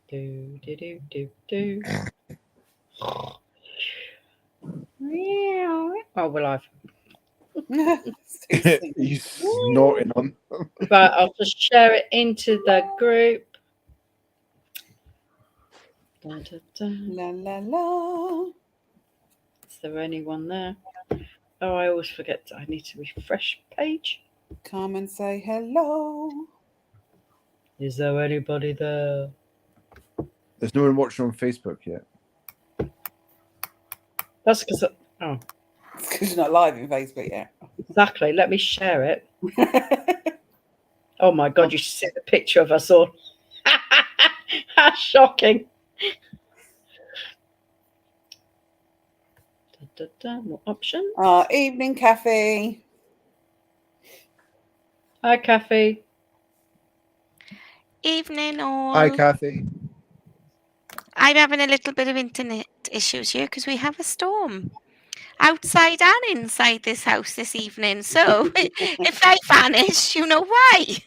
Do do do do do. Meow. Oh, we're live. You snorting on. Right, I'll just share it into the group. Da, da, da. La la la. Is there anyone there? Oh, I always forget. I need to refresh page. Come and say hello. Is there anybody there? There's no one watching on Facebook yet. That's because. Oh, It's because you're not live in Facebook yet. exactly. Let me share it. Oh my God! You should see the picture of us all. How shocking! Da, da, da. More options. Evening, Kathy. Hi, Kathy. Evening all. Hi, Kathy. I'm having a little bit of internet issues here because we have a storm outside and inside this house this evening. So if I vanish, you know why.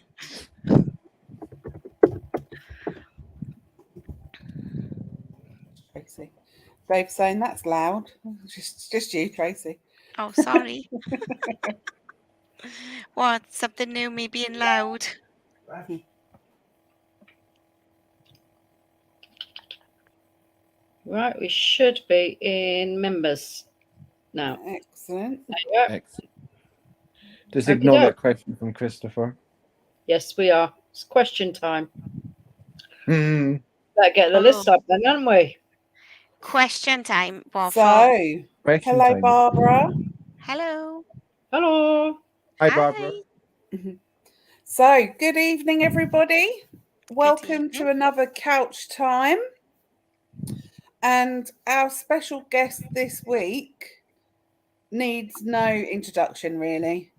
Tracy. Dave's saying that's loud. Just you, Tracy. Oh, sorry. What? Something new, me being loud. Right, we should be in members now. Excellent. There you go. Excellent. Just Okey ignore doke. that question from Christopher. Yes, we are. It's question time. Hmm. Better get the list Oh. up then, haven't we? Question time. What for? So, Question hello, time. Barbara. Hello. Hello. Hi, Barbara. So, good evening, everybody. Welcome evening. to another couch time. And our special guest this week needs no introduction, really.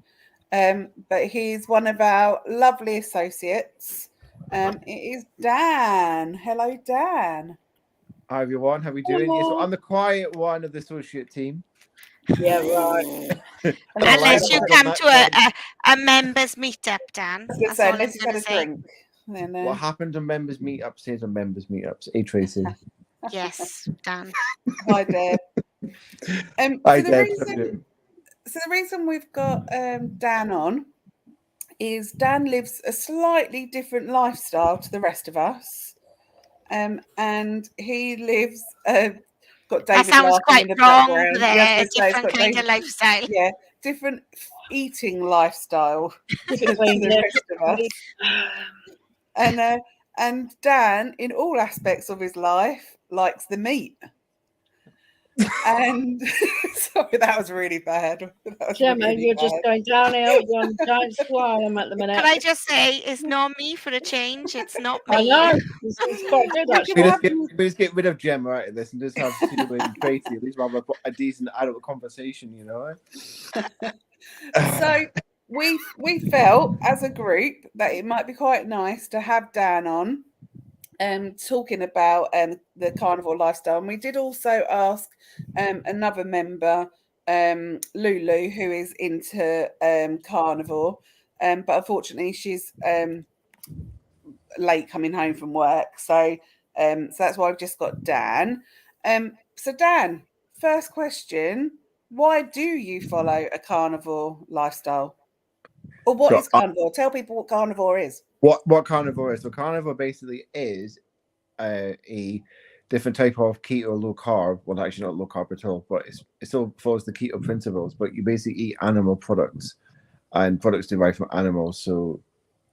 But he's one of our lovely associates. It is Dan. Hello, Dan. Hi, everyone. How are we doing? Yes, so I'm the quiet one of the associate team. Yeah, right. Unless you I've come done to that a members meetup, Dan. I was going to That's say, all I'm unless you've going had to a say. drink. Then, What happened on members meetups stays on members meetups. Hey, Tracy. Yes, Dan. Hi, Deb. Hi, So the Deb. reason we've got Dan on is Dan lives a slightly different lifestyle to the rest of us, and he lives. Got That David sounds laughing quite in the wrong background. there. Yeah, I was gonna say, it's Different got kind of David- lifestyle. Yeah, different eating lifestyle to Between the the- rest of us. And Dan, in all aspects of his life, likes the meat. And sorry, that was really bad. That was Gemma, really you're bad. just going downhill. You're on a giant slalom at the minute. Can I just say, it's not me for a change. It's not I me. know. It's quite good, We actually. just get rid of Gemma out of this and just have Sue and Tracy. At least we'll have a decent adult conversation, you know? So we felt as a group that it might be quite nice to have Dan on talking about the carnivore lifestyle. And we did also ask another member, Lulu, who is into carnivore, but unfortunately she's late coming home from work. So that's why I've just got Dan. So Dan, first question. Why do you follow a carnivore lifestyle? Or what is carnivore? Tell people what carnivore is. What carnivore is? So carnivore basically is a different type of keto low carb. Well, actually not low carb at all, but it still follows the keto principles. But you basically eat animal products and products derived from animals. So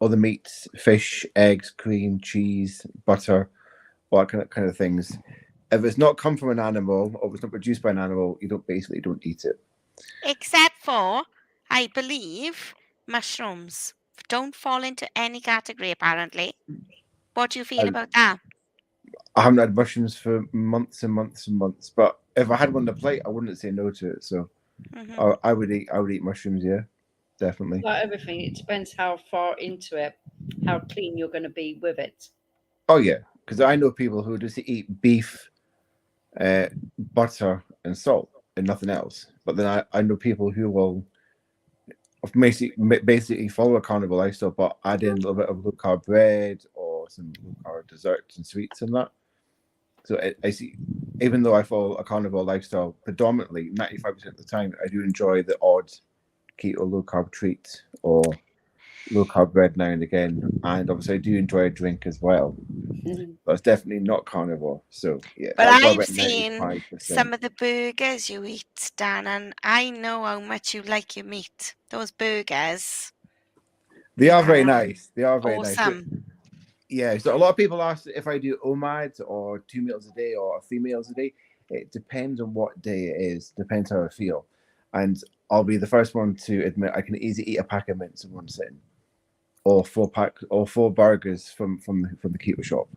all the meats, fish, eggs, cream, cheese, butter, all that kind of things. If it's not come from an animal or if it's not produced by an animal, you don't eat it. Except for, I believe, mushrooms. Don't fall into any category, apparently. What do you feel about that? I haven't had mushrooms for months and months and months, but if I had one on the plate, I wouldn't say no to it. So I would eat mushrooms, yeah, definitely. Like everything, it depends how far into it, how clean you're going to be with it. Oh yeah, because I know people who just eat beef, butter, and salt and nothing else. But then I know people who will basically follow a carnivore lifestyle, but add in a little bit of low carb bread or or some low-carb desserts and sweets and that. So I see, even though I follow a carnivore lifestyle, predominantly 95% of the time, I do enjoy the odd keto low-carb treat or low-carb bread now and again. And obviously, I do enjoy a drink as well. But it's definitely not carnivore. So, yeah. But that's why I've about seen 95%. some of the burgers you eat, Dan, and I know how much you like your meat. Those burgers. They are very nice. They are very nice. But Awesome. yeah, so a lot of people ask if I do OMAD or 2 meals a day or 3 meals a day. It depends on what day it is. Depends how I feel. And I'll be the first one to admit I can easily eat a pack of mints in one sitting, or 4 burgers from the keto shop,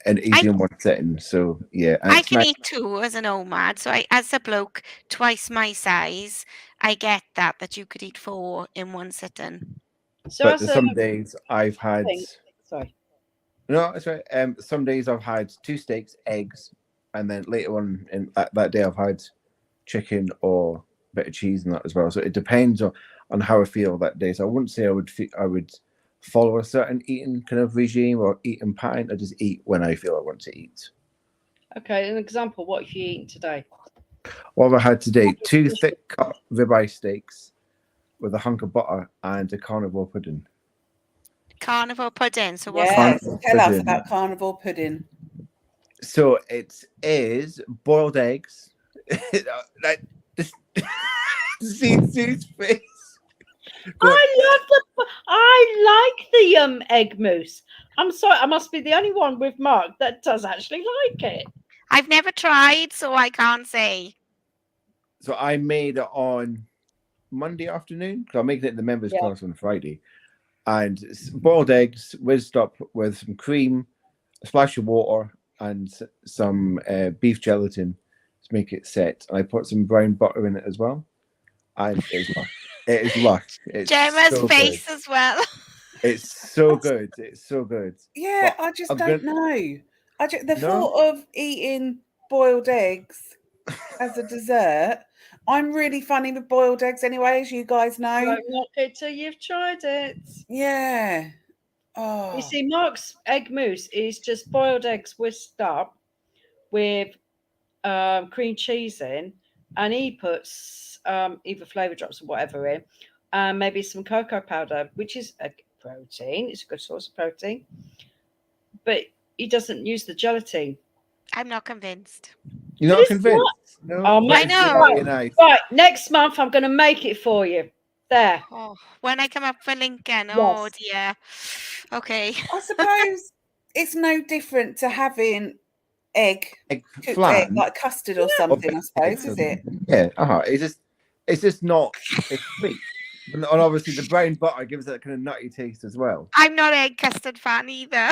and easy in one sitting. So yeah, and I it's can nice. eat 2 as an OMAD. So as a bloke twice my size, I get that you could eat 4 in one sitting. So But as there's a some days I've had. thing, sorry. No, that's right. Some days I've had 2 steaks, eggs, and then later on in that day I've had chicken or a bit of cheese and that as well. So it depends on how I feel that day. So I wouldn't say I would follow a certain eating kind of regime or eating pattern. I just eat when I feel I want to eat. Okay, an example. What have you eaten today? What have I had today? 2 thick cut ribeye steaks with a hunk of butter and a carnivore pudding. Carnivore pudding. So what's Yes, Carnivore tell us pudding. about carnivore pudding. So it is boiled eggs. Like this, see his face. I like the egg mousse. I'm sorry, I must be the only one with Mark that does actually like it. I've never tried, so I can't say. So I made it on Monday afternoon because I'm making it in the members class on Friday, and it's boiled eggs whizzed up with some cream, a splash of water, and some beef gelatin to make it set. And I put some brown butter in it as well, and it's lush. It is lush. It's Gemma's so face good. as well. It's so good. It's so good. Yeah, But I just I'm don't gonna- know. The No? thought of eating boiled eggs as a dessert. I'm really funny with boiled eggs anyway, as you guys know. Don't knock it till you've tried it. Yeah. Oh. You see, Mark's egg mousse is just boiled eggs whisked up with cream cheese in, and he puts either flavour drops or whatever in, and maybe some cocoa powder, which is a protein. It's a good source of protein, but he doesn't use the gelatin. I'm not convinced. You're But not it's convinced? No, Oh, but I it's know. really nice. Right, next month I'm going to make it for you. There. Oh, when I come up for Lincoln. Oh dear. Okay. I suppose it's no different to having cooked egg, Flan. like custard or something, I suppose, is it? Yeah, it's just not. It's sweet, and obviously the brown butter gives that kind of nutty taste as well. I'm not egg custard fan either.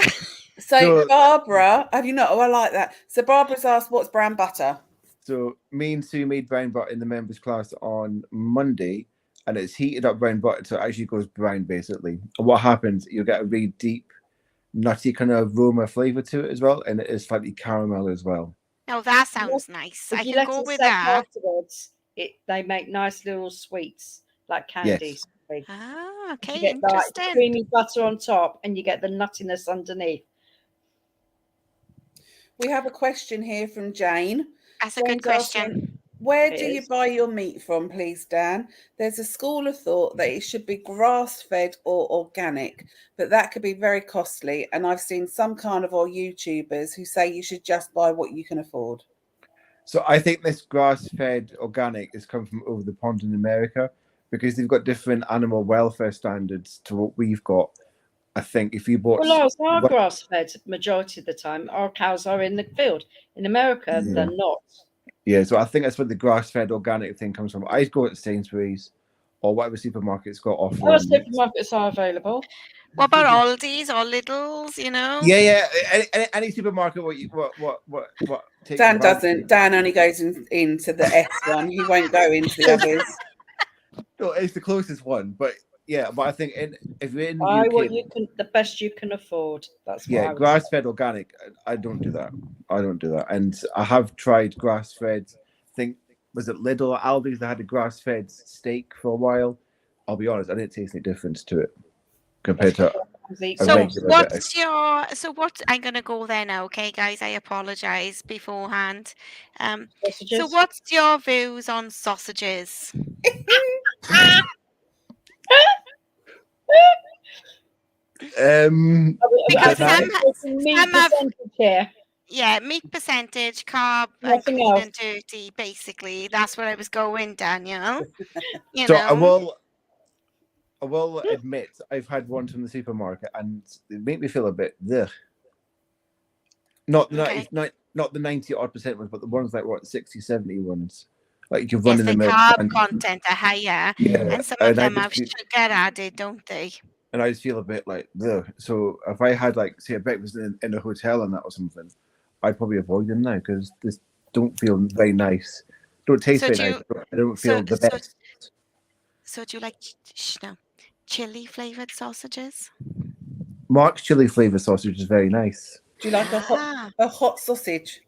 So Barbara, have you not? Oh, I like that. So Barbara's asked, "What's brown butter?" So me and Sue made brown butter in the members class on Monday, and it's heated up brown butter so it actually goes brown basically. And what happens? You'll get a really deep, nutty kind of aroma flavor to it as well, and it is slightly caramel as well. Oh, that sounds nice. If I you can let go it with set that. afterwards, they make nice little sweets like candies. Ah, okay, You get like interesting. creamy butter on top, and you get the nuttiness underneath. We have a question here from Jane. That's a good question. Where do you buy your meat from, please, Dan? There's a school of thought that it should be grass-fed or organic, but that could be very costly. And I've seen some carnivore YouTubers who say you should just buy what you can afford. So I think this grass-fed organic has come from over the pond in America because they've got different animal welfare standards to what we've got. I think if you bought... Well, ours are grass-fed majority of the time. Our cows are in the field. In America, they're not. Yeah, so I think that's where the grass-fed organic thing comes from. I go to Sainsbury's or whatever supermarket's got offering. Our supermarkets are available. What about Aldi's or Lidl's, you know? Yeah. Any supermarket, what takes Dan advantage. doesn't. Dan only goes into the S one. He won't go into the others. No, it's the closest one, but I think if you're in the Buy UK, what you can, the best you can afford. That's what I would grass-fed organic. I don't do that. And I have tried grass-fed. I think was it Lidl or Aldi's that had a grass-fed steak for a while. I'll be honest, I didn't taste any difference to it compared to eat a So regular bit. what I'm gonna go there now, okay, guys? I apologise beforehand. So sausages. what's your views on sausages? Because I'm some talking meat some have percentage here. meat percentage, carb and Nothing clean else. and dirty, basically. That's where I was going, Daniel. You So know. I will admit I've had one from the supermarket and it made me feel a bit ugh. Not the Okay. not the 90% ones, but the ones like what 60, 70 ones. Like you're Yes, running the them carb and content are higher, yeah, and some of and them have sugar added, don't they? I just feel a bit like ugh. So if I had like say a breakfast in a hotel and that or something, I'd probably avoid them now because this don't feel very nice. Don't taste So very do nice. you I don't so feel the so best. so do you like no, chili flavored sausages? Mark's chili flavour sausage is very nice. Do you like Ah, a hot sausage?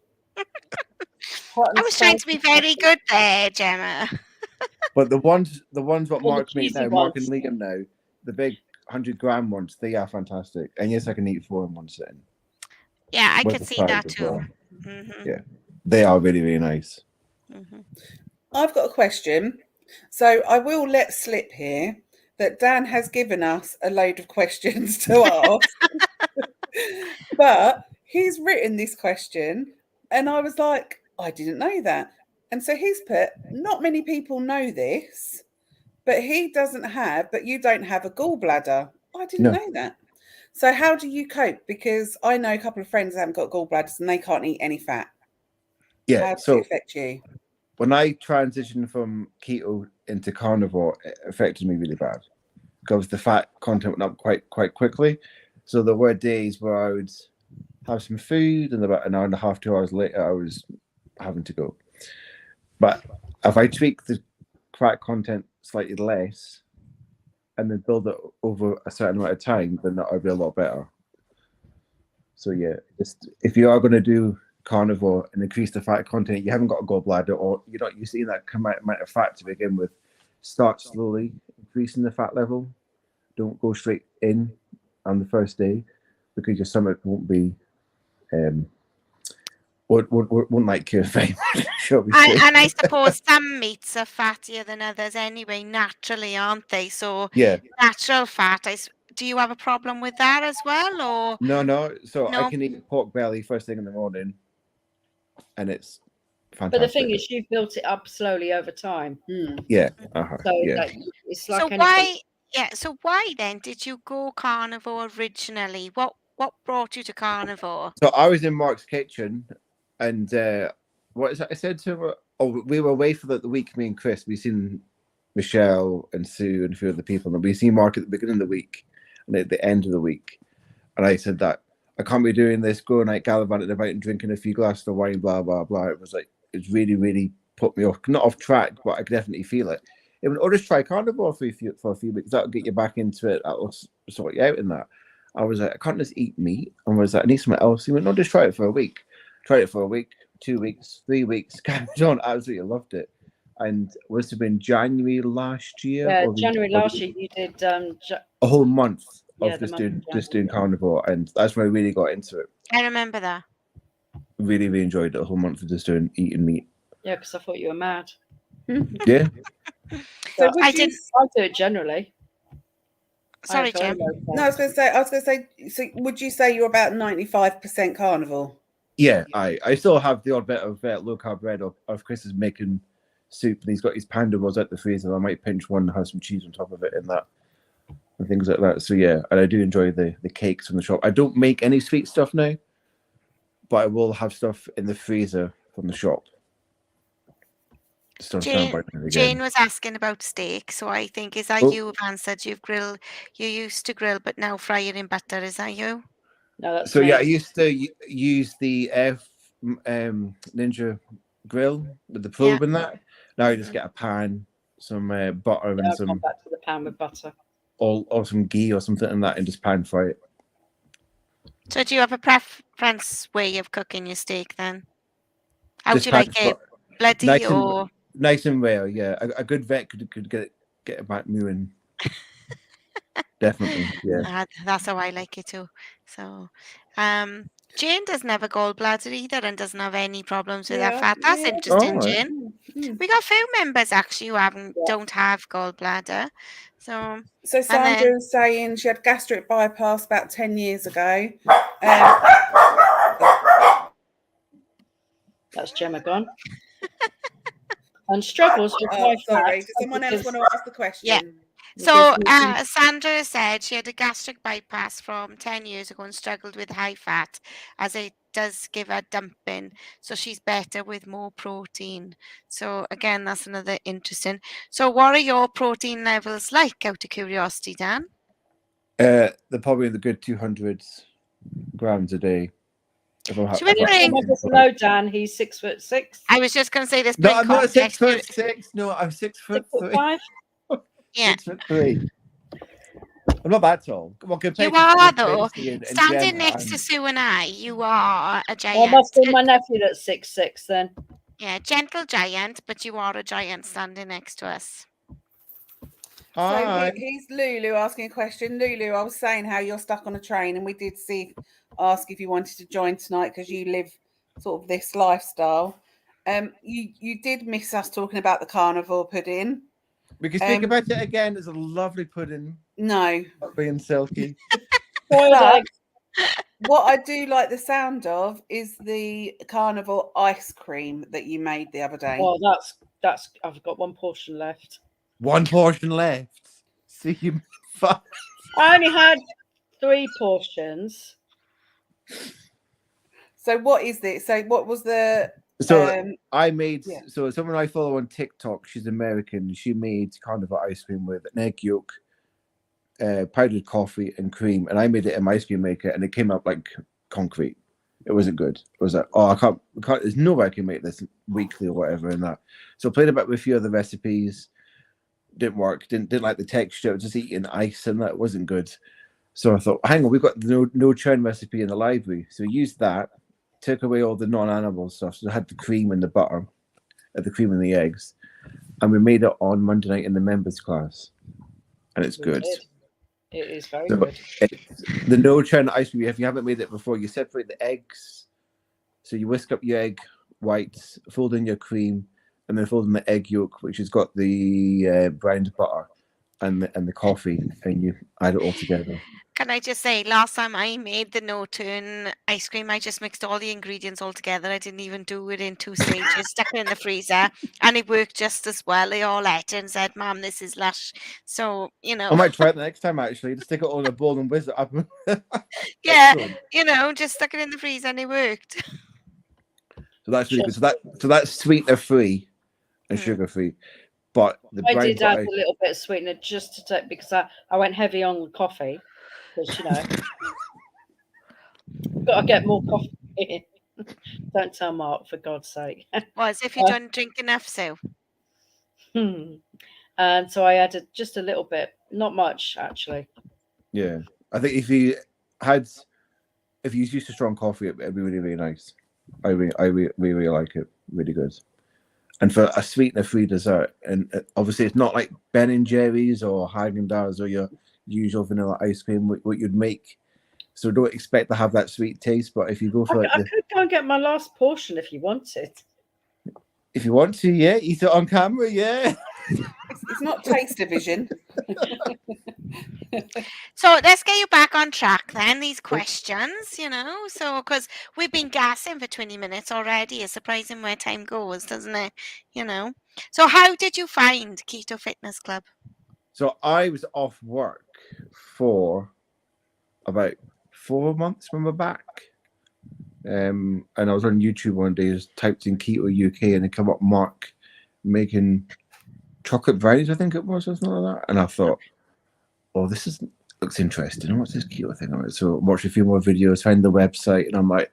Hot I and was trying to be spicy. very good there, Gemma. But the ones what Or the Mark made cheesy now, Mark and ones. Liam now, the big 100-gram ones, they are fantastic. And yes, I can eat 4 in one sitting. Yeah, I With could the see fries that as too. well. hmm Yeah, they are really, really nice. hmm I've got a question. So I will let slip here that Dan has given us a load of questions to ask. But he's written this question and I was like, I didn't know that. And so he's put, not many people know this, but you don't have a gallbladder. I didn't No, know that. So how do you cope? Because I know a couple of friends that haven't got gallbladders and they can't eat any fat. yeah. How does it So affect you? when I transitioned from keto into carnivore, it affected me really bad because the fat content went up quite quickly. So there were days where I would have some food, and about an hour and a half, 2 hours later, I was having to go. But if I tweak the fat content slightly less and then build it over a certain amount of time, then that would be a lot better. So yeah, just if you are going to do carnivore and increase the fat content, you haven't got a gallbladder or you're not used to eating that amount of fat to begin with. Start slowly increasing the fat level. Don't go straight in on the first day because your stomach won't be won't like you very much, shall we say? And I suppose some meats are fattier than others anyway, naturally, aren't they? So Yeah. natural fat. Do you have a problem with that as well, or No. So I no? can eat pork belly first thing in the morning, and it's But the fantastic. thing is, you've built it up slowly over time. Yeah. So Yeah. that it's So like anything. why? Yeah. So why then did you go carnivore originally? What brought you to carnivore? So I was in Mark's kitchen, and what is that? I said to him, "Oh, we were away for the week. Me and Chris, we seen Michelle and Sue and a few other people, and we seen Mark at the beginning of the week and at the end of the week." And I said that I can't be doing this, going like gallivanting about and drinking a few glasses of wine, blah blah blah. It was like it's really, really put me off, not off track, but I could definitely feel it. It would, or just try carnivore for a few weeks. That'll get you back into it. That'll sort you out in that. I was like, I can't just eat meat. And I was like, I need something else. He went, no, just try it for a week. Tried it for a week, 2 weeks, 3 weeks. John absolutely loved it. And it must have been January last year. Yeah, or January last year you did a whole month yeah, of the just month of doing January. carnivore, and that's when I really got into it. I remember that. Really, really enjoyed it. A whole month of just eating meat. Yeah, because I thought you were mad. Yeah. So But would I you? do it generally. Sorry, I have Jim. no No, I was going to say. So would you say you're about 95% carnivore? Yeah, I still have the odd bit of low carb bread of Chris is making soup, and he's got his panda rolls out the freezer. I might pinch one and have some cheese on top of it and that, and things like that. So yeah, and I do enjoy the cakes from the shop. I don't make any sweet stuff now, but I will have stuff in the freezer from the shop. Just on standby again. Jane was asking about steak, so I think is that you have answered. You used to grill, but now fry it in butter. Is that you? No, that's So me. yeah, I used to use the Ninja grill with the probe in that. Now I just get a pan, some butter, and I've some gone back to the pan with butter. or some ghee or something in that, and just pan fry it. So do you have a preference way of cooking your steak then? How Just do you pan like it? Bloody nice and rare. Yeah, a good vet could get it back moving. Definitely, yeah. That's how I like it too. So, Jane doesn't have a gallbladder either and doesn't have any problems with her Yeah, fat. That's yeah. interesting, Oh, right. Jane. Mm. We got a few members actually who Yeah. don't have gallbladder. So, So and Sandra then was saying she had gastric bypass about 10 years ago. That's Gemma gone. And struggles with Oh, high sorry. fat Does someone else because, want to ask the question? so because Sandra said she had a gastric bypass from 10 years ago and struggled with high fat as it does give her dumping. So she's better with more protein. So again, that's another interesting. So what are your protein levels like, out of curiosity, Dan? They're probably the good 200 grams a day. If I'm, Do you if I- think- Gemma doesn't know Dan, he's 6'6". I was just going to say this. No, I'm not 6'6". No, I'm 6'3". 6'5". Yeah. 6'3". I'm not that tall. Well, compared You to are, though. Tracy and Standing Gemma, next to I'm- Sue and I, you are a Well, giant. must be my nephew that's 6'6" then. Yeah, gentle giant, but you are a giant standing next to us. So Hi. he's Lulu asking a question. Lulu, I was saying how you're stuck on a train, and we did ask if you wanted to join tonight because you live sort of this lifestyle. You did miss us talking about the carnivore pudding. We can speak about it again. It's a lovely pudding, No, being silky. Boiled But- eggs. what I do like the sound of is the carnivore ice cream that you made the other day. Well, that's. I've got one portion left. One portion left. See you. I only had 3 portions. So what is it? So what was the? So I made yeah. so someone I follow on TikTok. She's American. She made carnivore ice cream with an egg yolk, powdered coffee, and cream. And I made it in my ice cream maker, and it came out like concrete. It wasn't good. It was like, oh, I can't. There's no way I can make this weekly or whatever. And that. So I played about with a few other recipes. Didn't work. Didn't like the texture. I was just eating ice, and that wasn't good. So I thought, hang on, we've got the no churn recipe in the library. So I used that. Took away all the non-animal stuff. So I had the cream and the butter, the cream and the eggs, and we made it on Monday night in the members class, and it's We good. did. It is very So good. the no churn ice cream. If you haven't made it before, you separate the eggs. So you whisk up your egg whites, fold in your cream, and then fold in the egg yolk, which has got the browned butter and the coffee, and you add it all together. Can I just say, last time I made the no-turn ice cream, I just mixed all the ingredients all together. I didn't even do it in 2 stages, stuck it in the freezer, and it worked just as well. They all ate it and said, Mom, this is lush. So, you know. I might try it the next time, actually. Just stick it all in a bowl and whiz it up. Yeah, Excellent. you know, just stuck it in the freezer and it worked. So that's really good. So that's sweetener free and Mm. sugar free. But the I brown did add butter, a little bit of sweetener just to take because I went heavy on the coffee because gotta get more coffee in. Don't tell Mark, for God's sake. Well, as if you don't drink enough, Sue. And so I added just a little bit, not much actually. yeah. I think if you used a strong coffee, it'd be really, really nice. I really like it. Really good. And for a sweetener-free dessert, and obviously it's not like Ben and Jerry's or Haagen-Dazs or your usual vanilla ice cream, what you'd make. So don't expect to have that sweet taste. But if you go for I could go and get my last portion if you wanted. if you want to, yeah, eat it on camera, yeah. It's not taste division. So let's get you back on track then, these questions, you know. So, because we've been gassing for 20 minutes already. It's surprising where time goes, doesn't it? You know. So, how did you find Keto Fitness Club? So I was off work for about 4 months when we're back. And I was on YouTube one day, just typed in Keto UK, and it came up Mark making chocolate brownies, I think it was, or something like that. And I thought, oh, looks interesting. What's this keto thing? So watched a few more videos, found the website, and I'm like,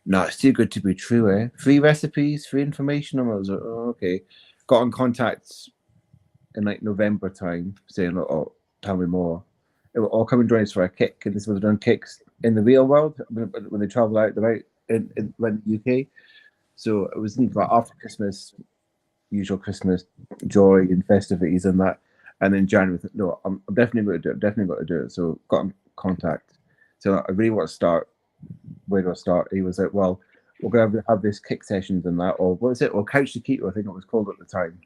no, it's too good to be true, eh? Free recipes, free information. And I was like, oh, okay. Got in contact in like November time, saying, oh, tell me more. It will all come and join us for a kick, and this was done kicks in the real world when they travel out in the UK. So it was after Christmas, usual Christmas joy and festivities and that. And then January, no, I'm definitely going to do it. Definitely got to do it. So got in contact. So I really want to start. Where do I start? He was like, well, we're going to have this kick sessions and that, or what is it? Or couch to keto, I think it was called at the time.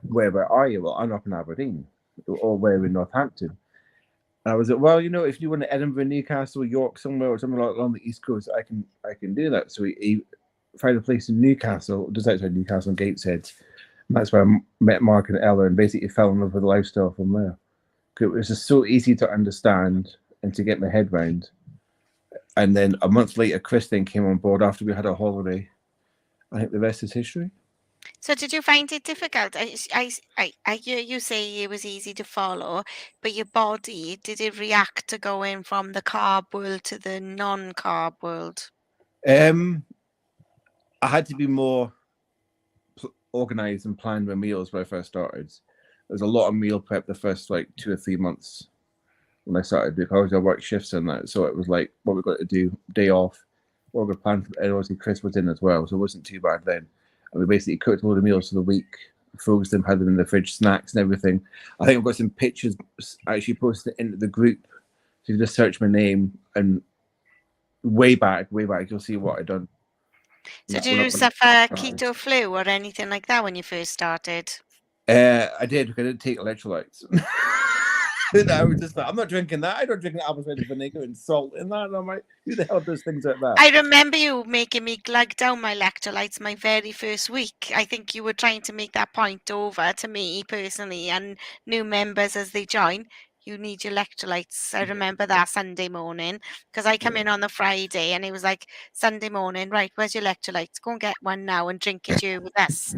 Where are you? Well, I'm up in Aberdeen, or where in Northampton. And I was like, well, if you want to Edinburgh, Newcastle, York, somewhere, or something like along the East Coast, I can do that. So he found a place in Newcastle, just outside Newcastle, in Gateshead. And that's where I met Mark and Ella, and basically fell in love with the lifestyle from there. It was just so easy to understand and to get my head round. And then a month later, Chris then came on board after we had a holiday. I think the rest is history. So did you find it difficult? I hear you say it was easy to follow, but your body, did it react to going from the carb world to the non-carb world? I had to be more organized and planned my meals when I first started. There's a lot of meal prep the first 2 or 3 months when I started, because I worked shifts and that. So it was like, what we got to do, day off, what we're going to plan. And obviously Chris was in as well, so it wasn't too bad then. And we basically cooked a load of meals for the week, froze them, had them in the fridge, snacks and everything. I think I've got some pictures actually posted into the group. So you just search my name, and way back, you'll see what I've done. So did you suffer keto flu or anything like that when you first started? I did, because I didn't take electrolytes. I was just like, I'm not drinking that. I don't drink apple cider vinegar and salt in that. And I'm like, who the hell does things like that? I remember you making me glug down my electrolytes my very first week. I think you were trying to make that point over to me personally and new members as they join. You need your electrolytes. I remember that Sunday morning, because I come in on the Friday and it was like, Sunday morning, right, where's your electrolytes? Go and get one now and drink it here with us.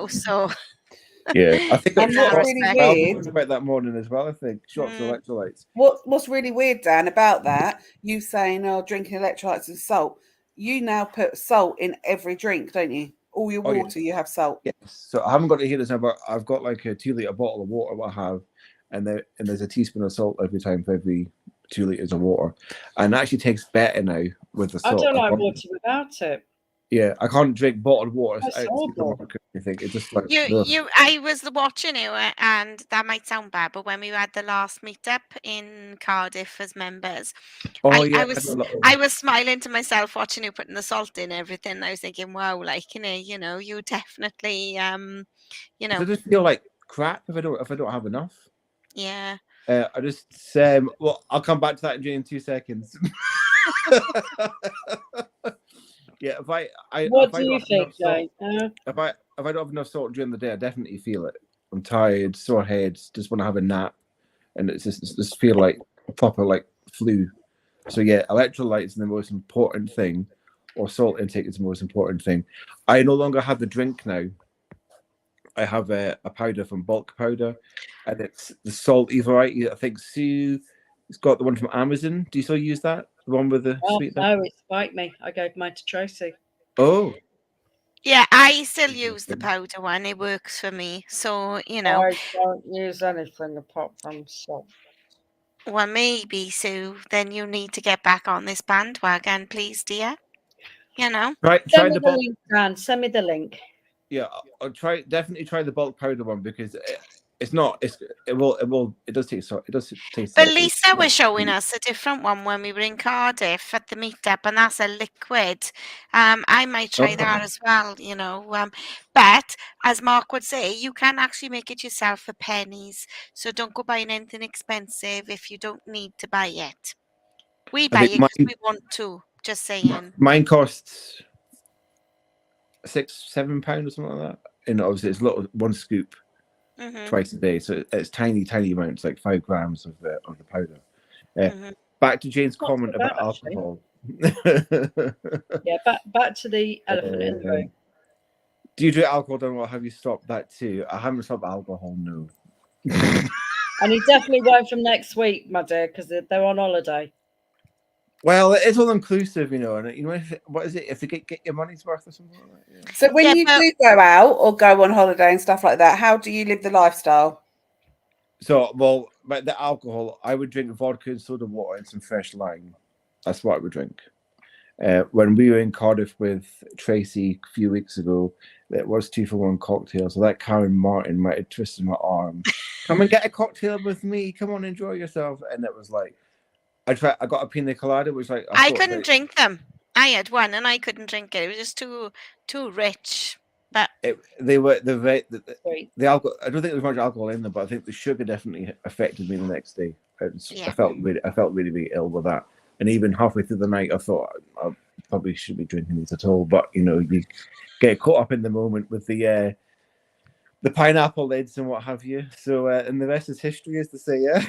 So Yeah, I think And what's really weird about that morning as well. I think shots of electrolytes. What's really weird, Dan, about that, you saying, drinking electrolytes and salt, you now put salt in every drink, don't you? All your water, you have salt. Yes. So I haven't got to hear this now, but I've got like a 2-liter bottle of water I have, and there's a teaspoon of salt every time for every 2 liters of water, and it actually tastes better now with the salt. I don't like water without it. Yeah, I can't drink bottled water. I think it's just like I was watching you, and that might sound bad, but when we had the last meetup in Cardiff as members, I was smiling to myself watching you putting the salt in everything. I was thinking, wow, you definitely, I just feel like crap if I don't have enough. Yeah. I just well, I'll come back to that in 2 seconds. Yeah, what do you think, Jane? If I don't have enough salt during the day, I definitely feel it. I'm tired, sore head, just want to have a nap, and it's just feel like a proper flu. So yeah, electrolytes is the most important thing, or salt intake is the most important thing. I no longer have the drink now. I have a powder from Bulk Powder, and it's the salt variety. I think Sue has got the one from Amazon. Do you still use that? The one with the sweet? No, it spiked me. I gave mine to Tracy. Oh. Yeah, I still use the powder one. It works for me. So, I don't use anything apart from salt. Well, maybe, Sue, then you need to get back on this bandwagon, please, dear. Right, send me the link, Dan. Send me the link. Yeah, I'll definitely try the Bulk Powder one, because it does taste salt. It does taste. But Lisa was showing us a different one when we were in Cardiff at the meetup, and that's a liquid. I might try that as well, but as Mark would say, you can actually make it yourself for pennies. So don't go buying anything expensive if you don't need to buy it. We buy it because we want to. Just saying. Mine costs £6-7 or something like that, and obviously it's one scoop. Twice a day, so it's tiny amounts, like 5 grams of the powder. Back to Jane's comment about alcohol. Yeah, back to the elephant in the room. Do you drink alcohol, then? Or have you stopped that too? I haven't stopped alcohol, no. And he definitely won't from next week, my dear, because they're on holiday. Well, it's all inclusive, and what is it? If you get your money's worth or something like that. Yeah. So when you do go out or go on holiday and stuff like that, how do you live the lifestyle? So, well, but the alcohol, I would drink vodka and soda water and some fresh lime. That's what I would drink. When we were in Cardiff with Tracy a few weeks ago, it was 2-for-1 cocktail. So that Karen Martin might have twisted my arm. Come and get a cocktail with me. Come on, enjoy yourself. And it was like, I got a pina colada, which like I thought couldn't that drink them. I had one and I couldn't drink it. It was just too rich. But they were the Sweet. alcohol. I don't think there was much alcohol in them, but I think the sugar definitely affected me the next day. Yeah. I felt really ill with that. And even halfway through the night, I thought I probably shouldn't be drinking these at all. But you get caught up in the moment with the pineapple lids and what have you. So and the rest is history, as to say. Yeah.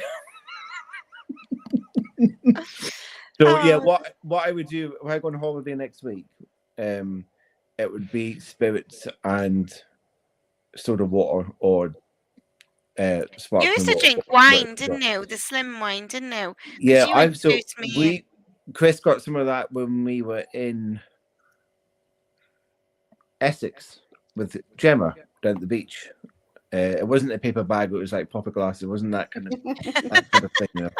So yeah, Oh. what I would do if I go on holiday next week, it would be spirits and soda water or sparkling You used to water. drink wine, didn't you? The slim wine, didn't you? 'Cause Yeah, you I've so introduced me. Chris got some of that when we were in Essex with Gemma down at the beach. It wasn't a paper bag; it was like proper glass. It wasn't that kind of thing. You know?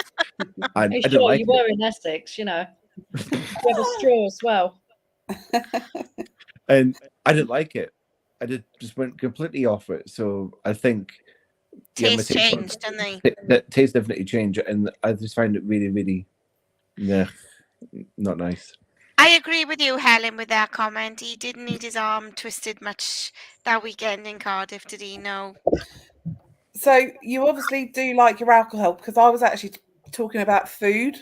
I didn't Sure, like you it. were in Essex, you have a straw as well. And I didn't like it. I just went completely off it. So I think my Taste changed, didn't they? That taste definitely changed, and I just find it really, not nice. I agree with you, Helen, with that comment. He didn't need his arm twisted much that weekend in Cardiff, did he? No. So you obviously do like your alcohol, because I was actually talking about food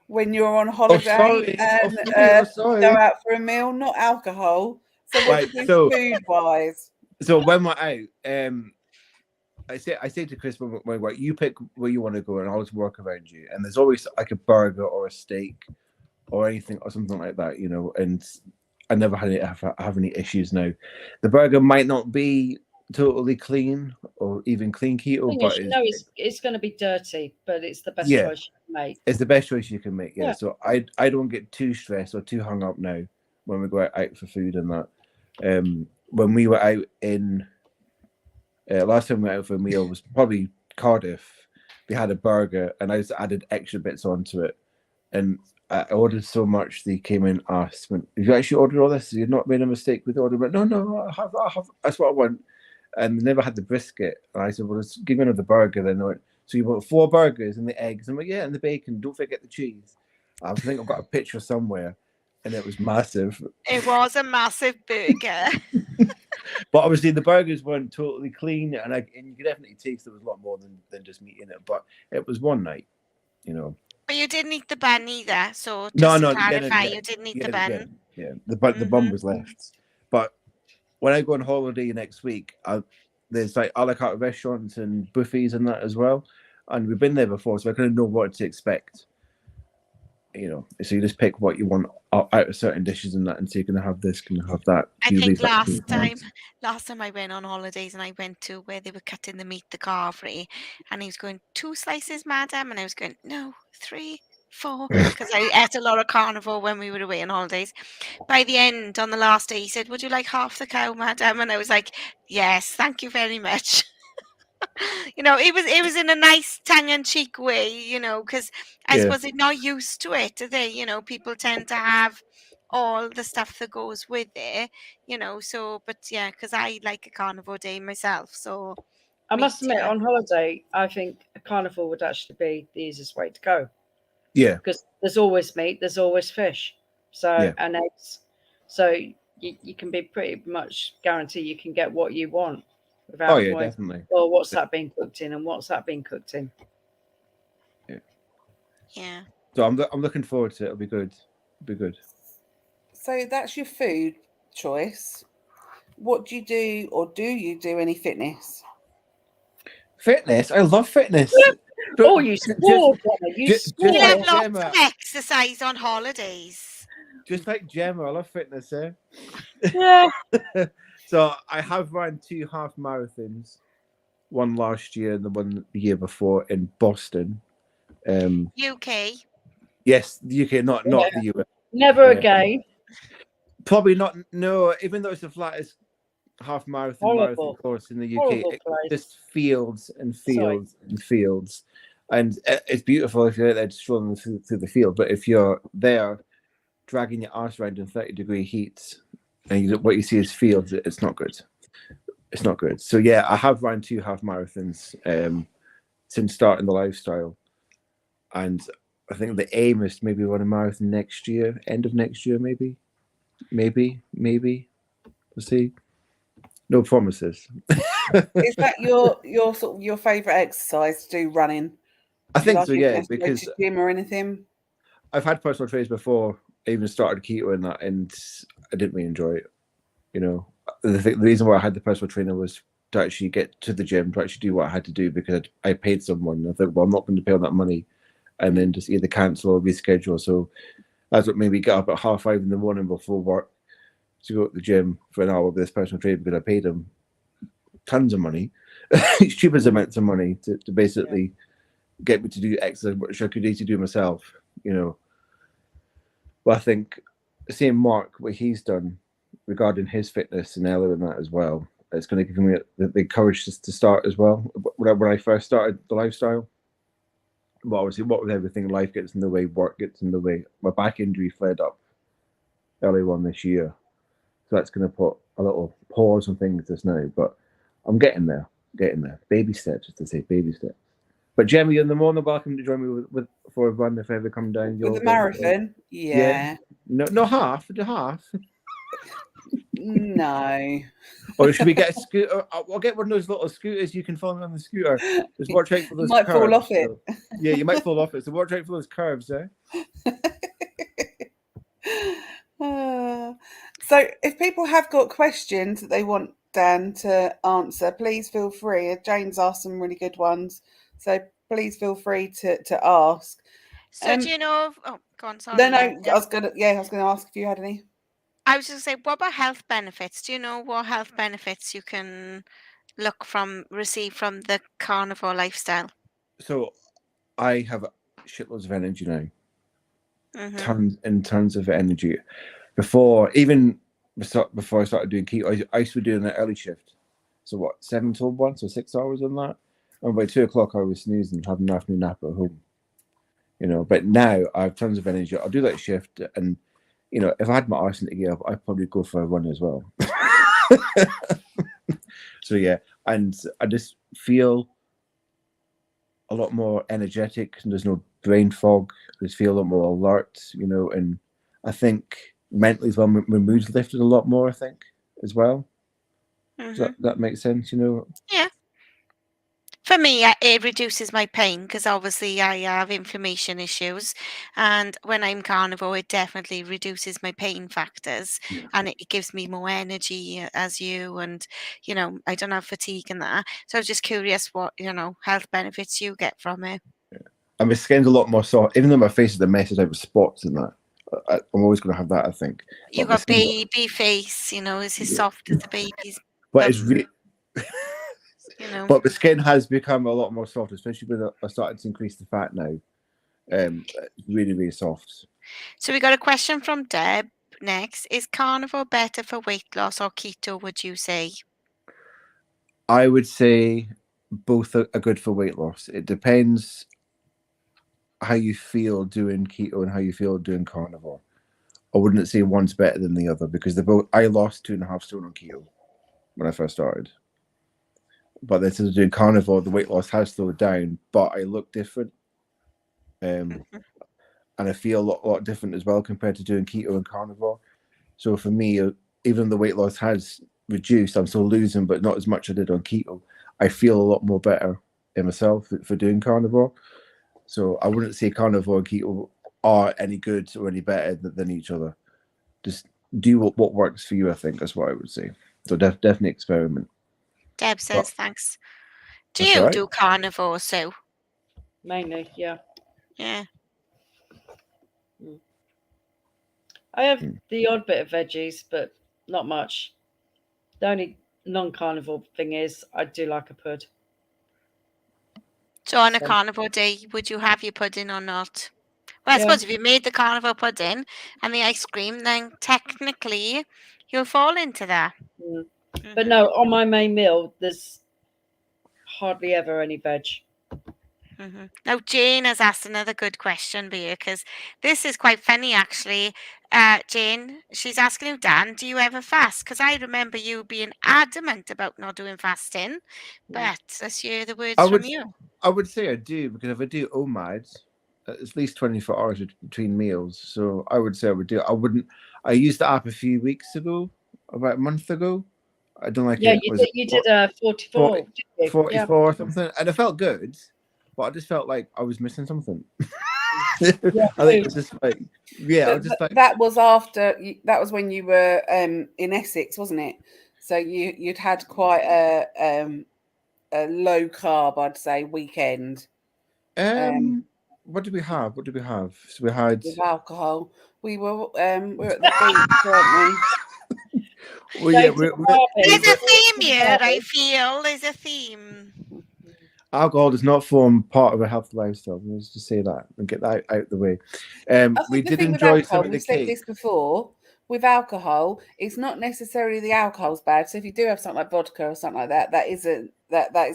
when you're on holiday sorry. and Sorry. go out for a meal, not alcohol. So what Right, do you so- do food wise? So when we're out, I say to Chris, when we're out, you pick where you want to go, and I'll just work around you. And there's always like a burger or a steak or anything or something like that, And I never have any issues now. The burger might not be totally clean or even clean keto, Thing but is, it's going to be dirty, but it's the best Yeah. choice you can make. it's the best choice you can make. Yeah. Yeah. So I don't get too stressed or too hung up now when we go out for food and that. When we were out in last time we went out for a meal was probably Cardiff. They had a burger and I just added extra bits onto it, and I ordered so much they came in and asked, "Have you actually ordered all this? You've not made a mistake with the order?" But no, I have. That's what I want. And they never had the brisket. And I said, "Well, let's give me another burger." Then they went, "So you want 4 burgers and the eggs?" I'm like, "Yeah, and the bacon. Don't forget the cheese." I think I've got a picture somewhere, and it was massive. It was a massive burger. But obviously the burgers weren't totally clean, and you could definitely taste there was a lot more than just meat in it. But it was one night, But you didn't eat the bun either. So just No, to yeah, clarify, you didn't eat the bun. Yeah. The bun was left. But when I go on holiday next week, there's like a la carte restaurants and buffets and that as well. And we've been there before, so I kind of know what to expect. So you just pick what you want out of certain dishes and that, and so you're gonna have this, gonna have that. I You think leave that to last time I went on holidays and I went to where they were cutting the meat, the carvery, and he was going 2 slices, madam, and I was going no, 3, 4, because I ate a lot of carnivore when we were away on holidays. By the end, on the last day, he said, "Would you like half the cow, madam?" And I was like, "Yes, thank you very much." It was in a nice tongue-in-cheek way, because I Yeah. suppose they're not used to it, do they? People tend to have all the stuff that goes with it, so, but yeah, because I like a carnivore day myself, so I must meat, admit, yeah. on holiday, I think a carnivore would actually be the easiest way to go, Yeah. because there's always meat, there's always fish, and eggs, so you can be pretty much guaranteed you can get what you want without going, definitely. well, what's that being cooked in and what's that being cooked in? Yeah. So I'm looking forward to it. It'll be good. So that's your food choice. What do you do, or do you do any fitness? Fitness. I love fitness. Oh, you swore, Gemma, you swore. You have like lots Gemma. of exercise on holidays. Just like Gemma, I love fitness, eh? Yeah. So I have run 2 half marathons, one last year and the one the year before in Boston. UK. Yes, the UK, not the US. Never again. Probably not. No, even though it's the flattest half marathon course in the UK, Horrible it's place. just fields and fields and fields, and it's beautiful if you're out there strolling through the field. But if you're there dragging your arse around in 30-degree heat, and what you see is fields. It's not good. It's not good. So yeah, I have run 2 half marathons since starting the lifestyle, and I think the aim is to maybe run a marathon next year, end of next year, maybe. We'll see. No promises. Is that your sort of your favourite exercise to do, running? I Do you think like so, it yeah, best to go because to gym or anything? I've had personal trainers before. I even started keto and that, and I didn't really enjoy it. You know, the reason why I had the personal trainer was to actually get to the gym, to actually do what I had to do, because I paid someone. I thought, well, I'm not going to pay all that money and then just either cancel or reschedule. So that's what made me get up at 5:30 in the morning before work to go to the gym for an hour with this personal trainer, because I paid him tons of money, stupid amounts of money to basically get me to do exercise which I could easily do myself, you know. But I think seeing Mark, what he's done regarding his fitness and Ella and that as well, it's going to give me the courage to start as well. When I first started the lifestyle, well, obviously, what with everything, life gets in the way, work gets in the way. My back injury flared up earlier on this year, so that's going to put a little pause on things just now. But I'm getting there, baby steps, as to say, baby steps. But Gemma, you're in the morning, welcome to join me with for a run if I ever come down. With the marathon? Yeah. No half, the half. No. Or should we get a scooter? I'll get one of those little scooters you can follow me on the scooter. Just watch out for You those might curves. fall off it. So. Yeah, you might fall off it. So watch out for those curves, eh? So if people have got questions that they want Dan to answer, please feel free. Jane's asked some really good ones, so please feel free to ask. So do you know? Oh, go on. Sorry. No, I was gonna ask if you had any. I was just say, what about health benefits? Do you know what health benefits you can receive from the carnivore lifestyle? So I have shitloads of energy now. Mm-hmm. Tons of energy. Before I started doing keto, I used to be doing an early shift. So what, 7 till 1, so 6 hours on that. And by 2 o'clock I was snoozing, having an afternoon nap at home. You know, but now I have tons of energy. I'll do that shift, and you know, if I had my arse into gear, I'd probably go for a run as well. So yeah, and I just feel a lot more energetic, and there's no brain fog. I just feel a lot more alert, you know, and I think mentally as well, my mood's lifted a lot more, I think, as well. Mm-hmm. Does that makes sense, you know? Yeah. For me, it reduces my pain because obviously I have inflammation issues, and when I'm carnivore, it definitely reduces my pain factors, and it gives me more energy as you, and you know, I don't have fatigue and that. So I was just curious what health benefits you get from it. And my skin's a lot more soft, even though my face is a mess with spots and that. I'm always going to have that, I think. You got baby face, is as soft as a baby's. But it's really. But the skin has become a lot more soft, especially when I started to increase the fat now. Really, really soft. So we got a question from Deb next. Is carnivore better for weight loss or keto, would you say? I would say both are good for weight loss. It depends how you feel doing keto and how you feel doing carnivore. I wouldn't say one's better than the other, because I lost 2.5 stone on keto when I first started. But then since doing carnivore, the weight loss has slowed down, but I look different. And I feel a lot different as well compared to doing keto and carnivore. So for me, even the weight loss has reduced, I'm still losing, but not as much as I did on keto. I feel a lot more better in myself for doing carnivore. So I wouldn't say carnivore and keto are any good or any better than each other. Just do what works for you, I think. That's what I would say. So definitely experiment. Deb says thanks. Do That's you right. do carnivore, Sue? Mainly, yeah. Yeah. I have the odd bit of veggies, but not much. The only non-carnivore thing is I do like a pud. So on a carnivore day, would you have your pudding or not? Well, I suppose if you made the carnivore pudding and the ice cream, then technically you'll fall into that. But no, on my main meal, there's hardly ever any veg. Now, Jane has asked another good question for you, because this is quite funny, actually. Jane, she's asking you, Dan, do you ever fast? Because I remember you being adamant about not doing fasting, but let's hear the words I from would, you. I would say I do, because if I do OMAD, at least 24 hours between meals. So I would say I would do it. I wouldn't. I used the app a few weeks ago, about a month ago. I don't like Yeah, it. you did 44. Didn't you? 44 or something, and it felt good, but I just felt like I was missing something. Yeah, I think it was just like, yeah, I But was just like, that was after that was when you were in Essex, wasn't it? So you'd had quite a low carb, I'd say, weekend what did we have? What did we have? So we had, with alcohol. We were at the beach, weren't well, yeah, Dated we're, There's Barbie. a theme here, I feel. There's a theme. we? alcohol does not form part of a healthy lifestyle. Let's just say that and get that out the way. I We think the did thing with enjoy some alcohol, of the we've said cake. this before, with alcohol, it's not necessarily the alcohol's bad. So if you do have something like vodka or something like that, that is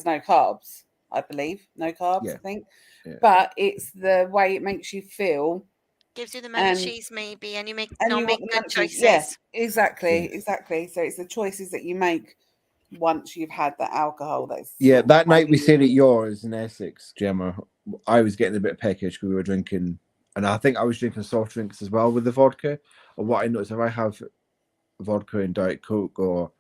no carbs, I believe. No carbs, Yeah. I think. Yeah. But it's the way it makes you feel. Gives you the And- munchies, maybe, and you make And not you make want the good munchies. choices. Yeah, exactly, Yeah. exactly. So it's the choices that you make once you've had that alcohol. That's Yeah, sort of that night we making stayed at yours in Essex, Gemma. I was getting a bit peckish because we were drinking, and I think I was drinking soft drinks as well with the vodka. And what I noticed, if I have vodka and Diet Coke or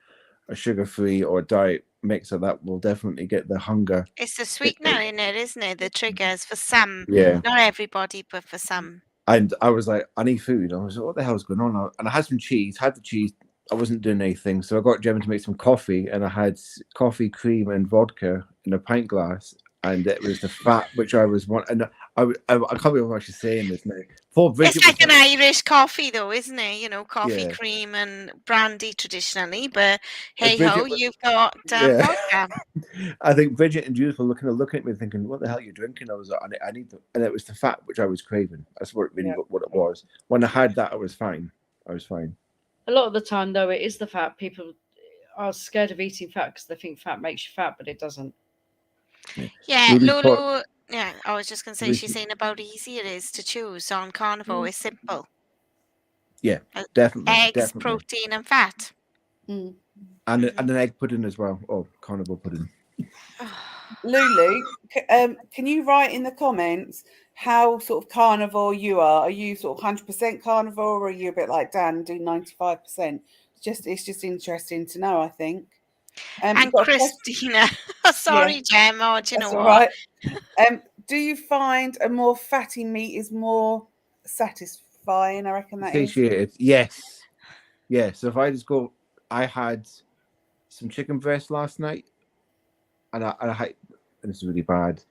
a sugar-free or a diet mixer, that will definitely get the hunger. It's the sweetener in it, isn't it? The triggers for some. Yeah. Not everybody, but for some. And I was like, I need food. I was like, what the hell's going on? And I had some cheese, had the cheese. I wasn't doing anything. So I got Gemma to make some coffee, and I had coffee, cream, and vodka in a pint glass. And it was the fat which I was wanting. And I can't believe I'm actually saying this now. Poor Bridget It's like was an Irish coffee, though, isn't it? You know, coffee, Yeah. cream, and brandy traditionally. But hey Bridget ho, was- you've got Yeah. vodka. I think Bridget and Judith were looking at me thinking, what the hell are you drinking? I was like, I need to, and it was the fat which I was craving. That's what really Yeah. what it was. When I had that, I was fine. I was fine. A lot of the time, though, it is the fat. People are scared of eating fat because they think fat makes you fat, but it doesn't. Yeah, Ruby's Lulu. Yeah, I was just going to say, Ruby's- she's saying about easy it is to choose on carnivore. It's simple. Yeah, definitely. Eggs, definitely. protein, and fat. Mm. And an egg pudding as well. Oh, carnival pudding. Lulu, can you write in the comments how sort of carnivore you are? Are you sort of 100% carnivore, or are you a bit like Dan and do 95%? It's just interesting to know, I think. And you've got a question- Christina. Sorry, Gemma. Do you That's know all what? right. Do you find a more fatty meat is more satisfying? I reckon that is. Satiated. Yes. Yeah. So if I just go, I had some chicken breast last night, and I had, and this is really bad.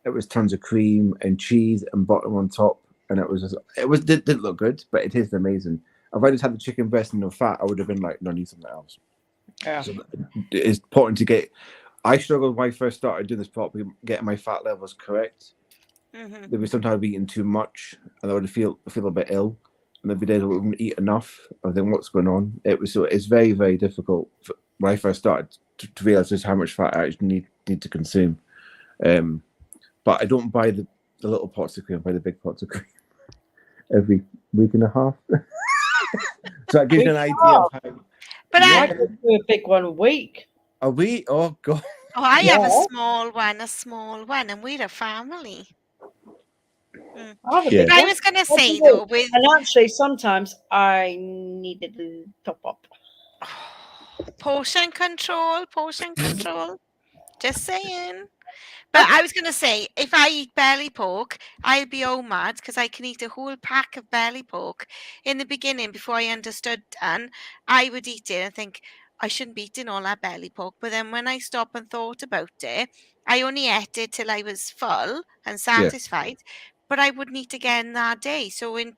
It was tons of cream and cheese and butter on top, and it didn't look good, but it tasted amazing. If I just had the chicken breast and no fat, I would have been like, no, I need something else. Yeah. So it's important to get. I struggled when I first started doing this properly, getting my fat levels correct. Mm-hmm. There was sometimes eating too much, and I would feel a bit ill, and there'd be days I wouldn't eat enough. I think what's going on. It's very, very difficult when I first started to realize just how much fat I actually need to consume. But I don't buy the little pots of cream. I buy the big pots of cream every week and a half. So that gives you an idea of how. But I could do a big one a week. A week? Oh god. I have a Yeah. small one, and we're a family. I have a Yeah. big I one. was going to What do say, you though, do? with And actually, sometimes I needed to top up. portion control, just saying. But I was going to say, if I eat belly pork, I'll be mad because I can eat a whole pack of belly pork. In the beginning, before I understood Dan, I would eat it and think, I shouldn't be eating all that belly pork. But then when I stopped and thought about it, I only ate it till I was full and satisfied. But I wouldn't eat again that day. So in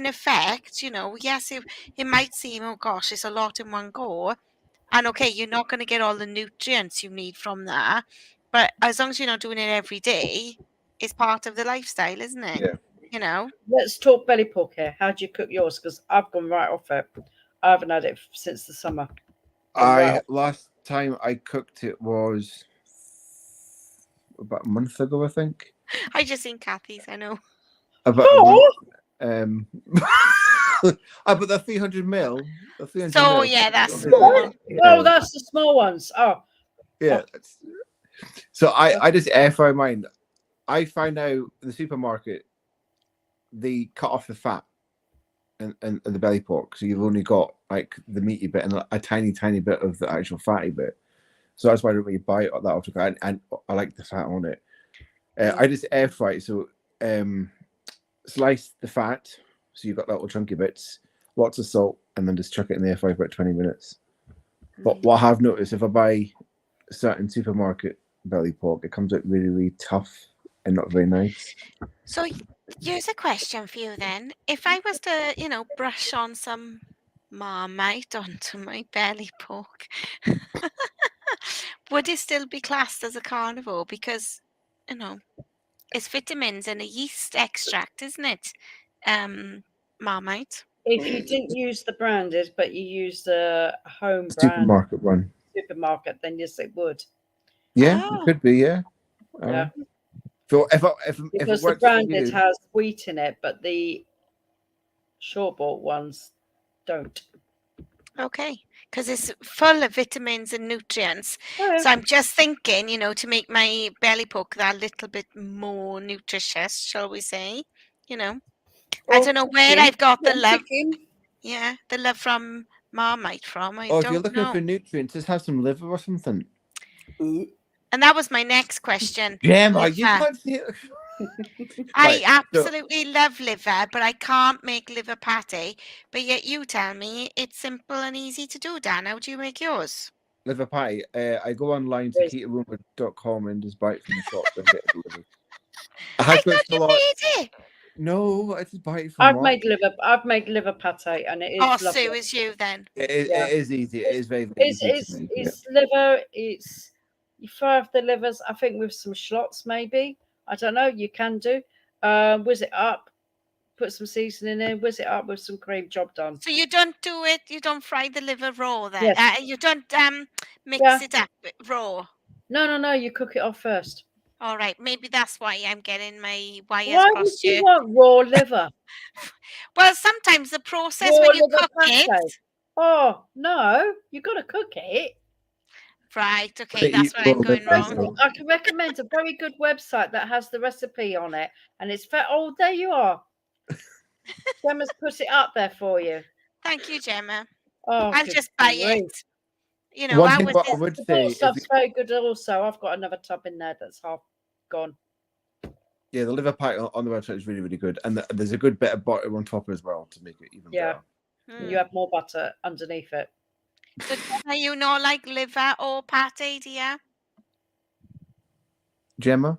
effect, yes, it might seem, oh gosh, it's a lot in one go. And okay, you're not going to get all the nutrients you need from that. But as long as you're not doing it every day, it's part of the lifestyle, isn't it? Yeah. Let's talk belly pork here. How do you cook yours? Because I've gone right off it. I haven't had it since the summer. Last time I cooked it was about a month ago, I think. I just seen Kathy's, I know. About a month. but they're 300 mil. They're 300 So mil. yeah, that's Yeah. small. Oh, that's the small ones. Oh, Yeah. So I just air fry mine. I find out in the supermarket they cut off the fat and the belly pork, so you've only got like the meaty bit and a tiny bit of the actual fatty bit. So that's why I don't really buy it that often. And I like the fat on it. I just air fry it. So slice the fat, so you've got little chunky bits, lots of salt, and then just chuck it in the air fry for about 20 minutes. But what I have noticed, if I buy certain supermarket belly pork, it comes out really, really tough and not very nice. So here's a question for you then. If I was to, brush on some Marmite onto my belly pork, would it still be classed as a carnivore? Because, it's vitamins and a yeast extract, isn't it? Marmite. if you didn't use the branded, but you used the home brand Supermarket one. supermarket, then yes, it would. Yeah, Oh. it could be, yeah. Yeah. So if it Because the works for branded you, has wheat in it, but the short-bought ones don't. Okay, because it's full of vitamins and nutrients. Oh, yeah. So I'm just thinking, to make my belly pork that little bit more nutritious, shall we say? I Or don't know where chicken. I've got the Or love. chicken. Yeah, the love from Marmite from. I if you're don't looking know. for nutrients, just have some liver or something. Ooh. And that was my next question. Gemma, you Liver. can't see it. I Right, so- absolutely love liver, but I can't make liver pate. But yet you tell me it's simple and easy to do, Dan. How do you make yours? Liver pie. I go online to ketaroma.com and just buy it from the shop and get it delivered. I thought you made it. No, I just buy it from I've Mark. made liver pate, and it is Oh, lovely. so is you then. It Yeah. is easy. It is very, very easy to make. It's liver. It's you fry off the livers. I think with some schlots, maybe. I don't know. You can do. Whiz it up. Put some seasoning in. Whiz it up with some cream. Job done. So you don't do it. You don't fry the liver raw then. Yes. You don't mix Yeah. it up raw. No. You cook it off first. All right, maybe that's why I'm getting my wires Why would crossed you here. want raw liver? Well, sometimes the process Raw when you liver cook pate. it. Oh no, you got to cook it. Right. Okay, They that's eat where I'm raw going liver as wrong. well. I can recommend a very good website that has the recipe on it, and it's oh, there you are. Gemma's put it up there for you. Thank you, Gemma. Oh, I'll good just buy grief. it. One I thing was what I just- would The say bought is, stuff's very good also. I've got another tub in there that's half gone. yeah, the liver pie on the website is really, really good, and there's a good bit of butter on top as well to make it even Yeah. better. You have more butter underneath it. So Gemma, you know, like liver or pate, dear? Gemma,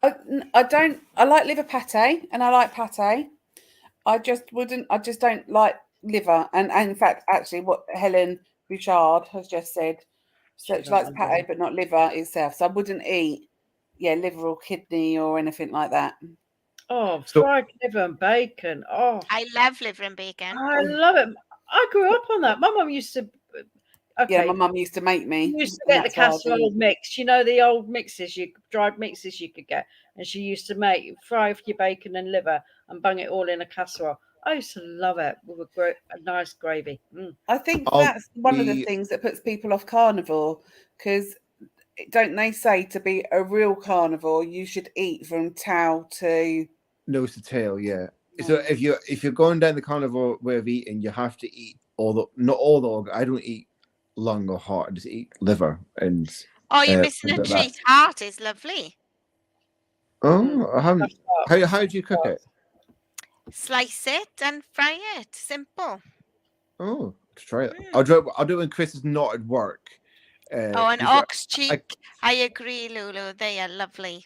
I don't. I like liver pate, and I like pate. I just don't like liver. And in fact, actually, what Helen Bouchard has just said, so she likes pate but not liver itself. So I wouldn't eat, liver or kidney or anything like that. Oh, So- fried liver and bacon. Oh, I love liver and bacon. I love it. I grew up on that. My mum used to. Okay. Yeah, my mum used to make me. She used to and get the that's how I casserole do. mix. You know the old mixes, dried mixes you could get, and she used to fry off your bacon and liver and bung it all in a casserole. I used to love it with a nice gravy. I think I'll that's one of the be- things that puts people off carnivore, because don't they say to be a real carnivore you should eat from tail to nose to tail, yeah. So if you're going down the carnivore way of eating, you have to eat not all the organ. I don't eat lung or heart. I just eat liver and. Oh, you're missing a things like that. treat. Heart is lovely. Oh, I haven't. How do you cook it? Slice it and fry it. Simple. Oh, to try it. I'll do it when Chris is not at work. Oh, an 'cause ox cheek. I agree, Lulu. They are lovely.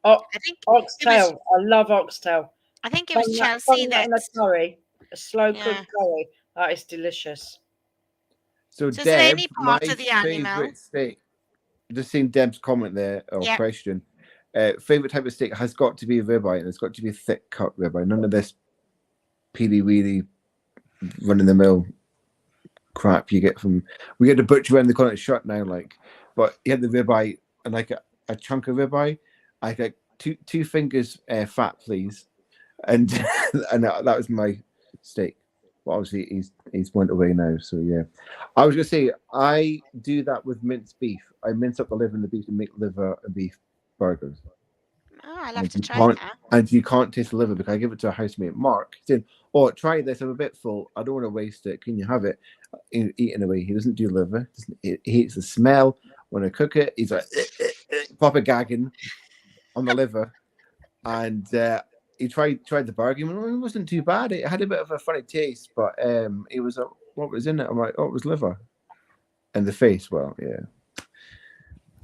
Oh, I think oxtail. I love oxtail. I think it was Bung Chelsea that that. in a curry, a slow Yeah. cooked curry. That is delicious. So So is it Deb, any my part of the animal? favorite steak. Just seen Deb's comment there or Yeah. question. Favorite type of steak has got to be ribeye, and it's got to be a thick cut ribeye. None of this peely weely run in the mill crap you get from. We get the butcher and they call it shut now, like. But you had the ribeye and like a chunk of ribeye. I got two fingers fat, please, and and that was my steak. But obviously he's went away now, so yeah. I was gonna say I do that with minced beef. I mince up the liver and the beef to make liver and beef burgers. Oh, I'll have to You try can't, that. and you can't taste the liver because I give it to a housemate, Mark. He said, "Oh, try this. I'm a bit full. I don't want to waste it. Can you have it?" Eating away. He doesn't do liver. He hates the smell. When I cook it, he's like proper gagging on the liver. And he tried the burger. It wasn't too bad. It had a bit of a funny taste, but it was what was in it. I'm like, oh, it was liver, and the face. Well, yeah.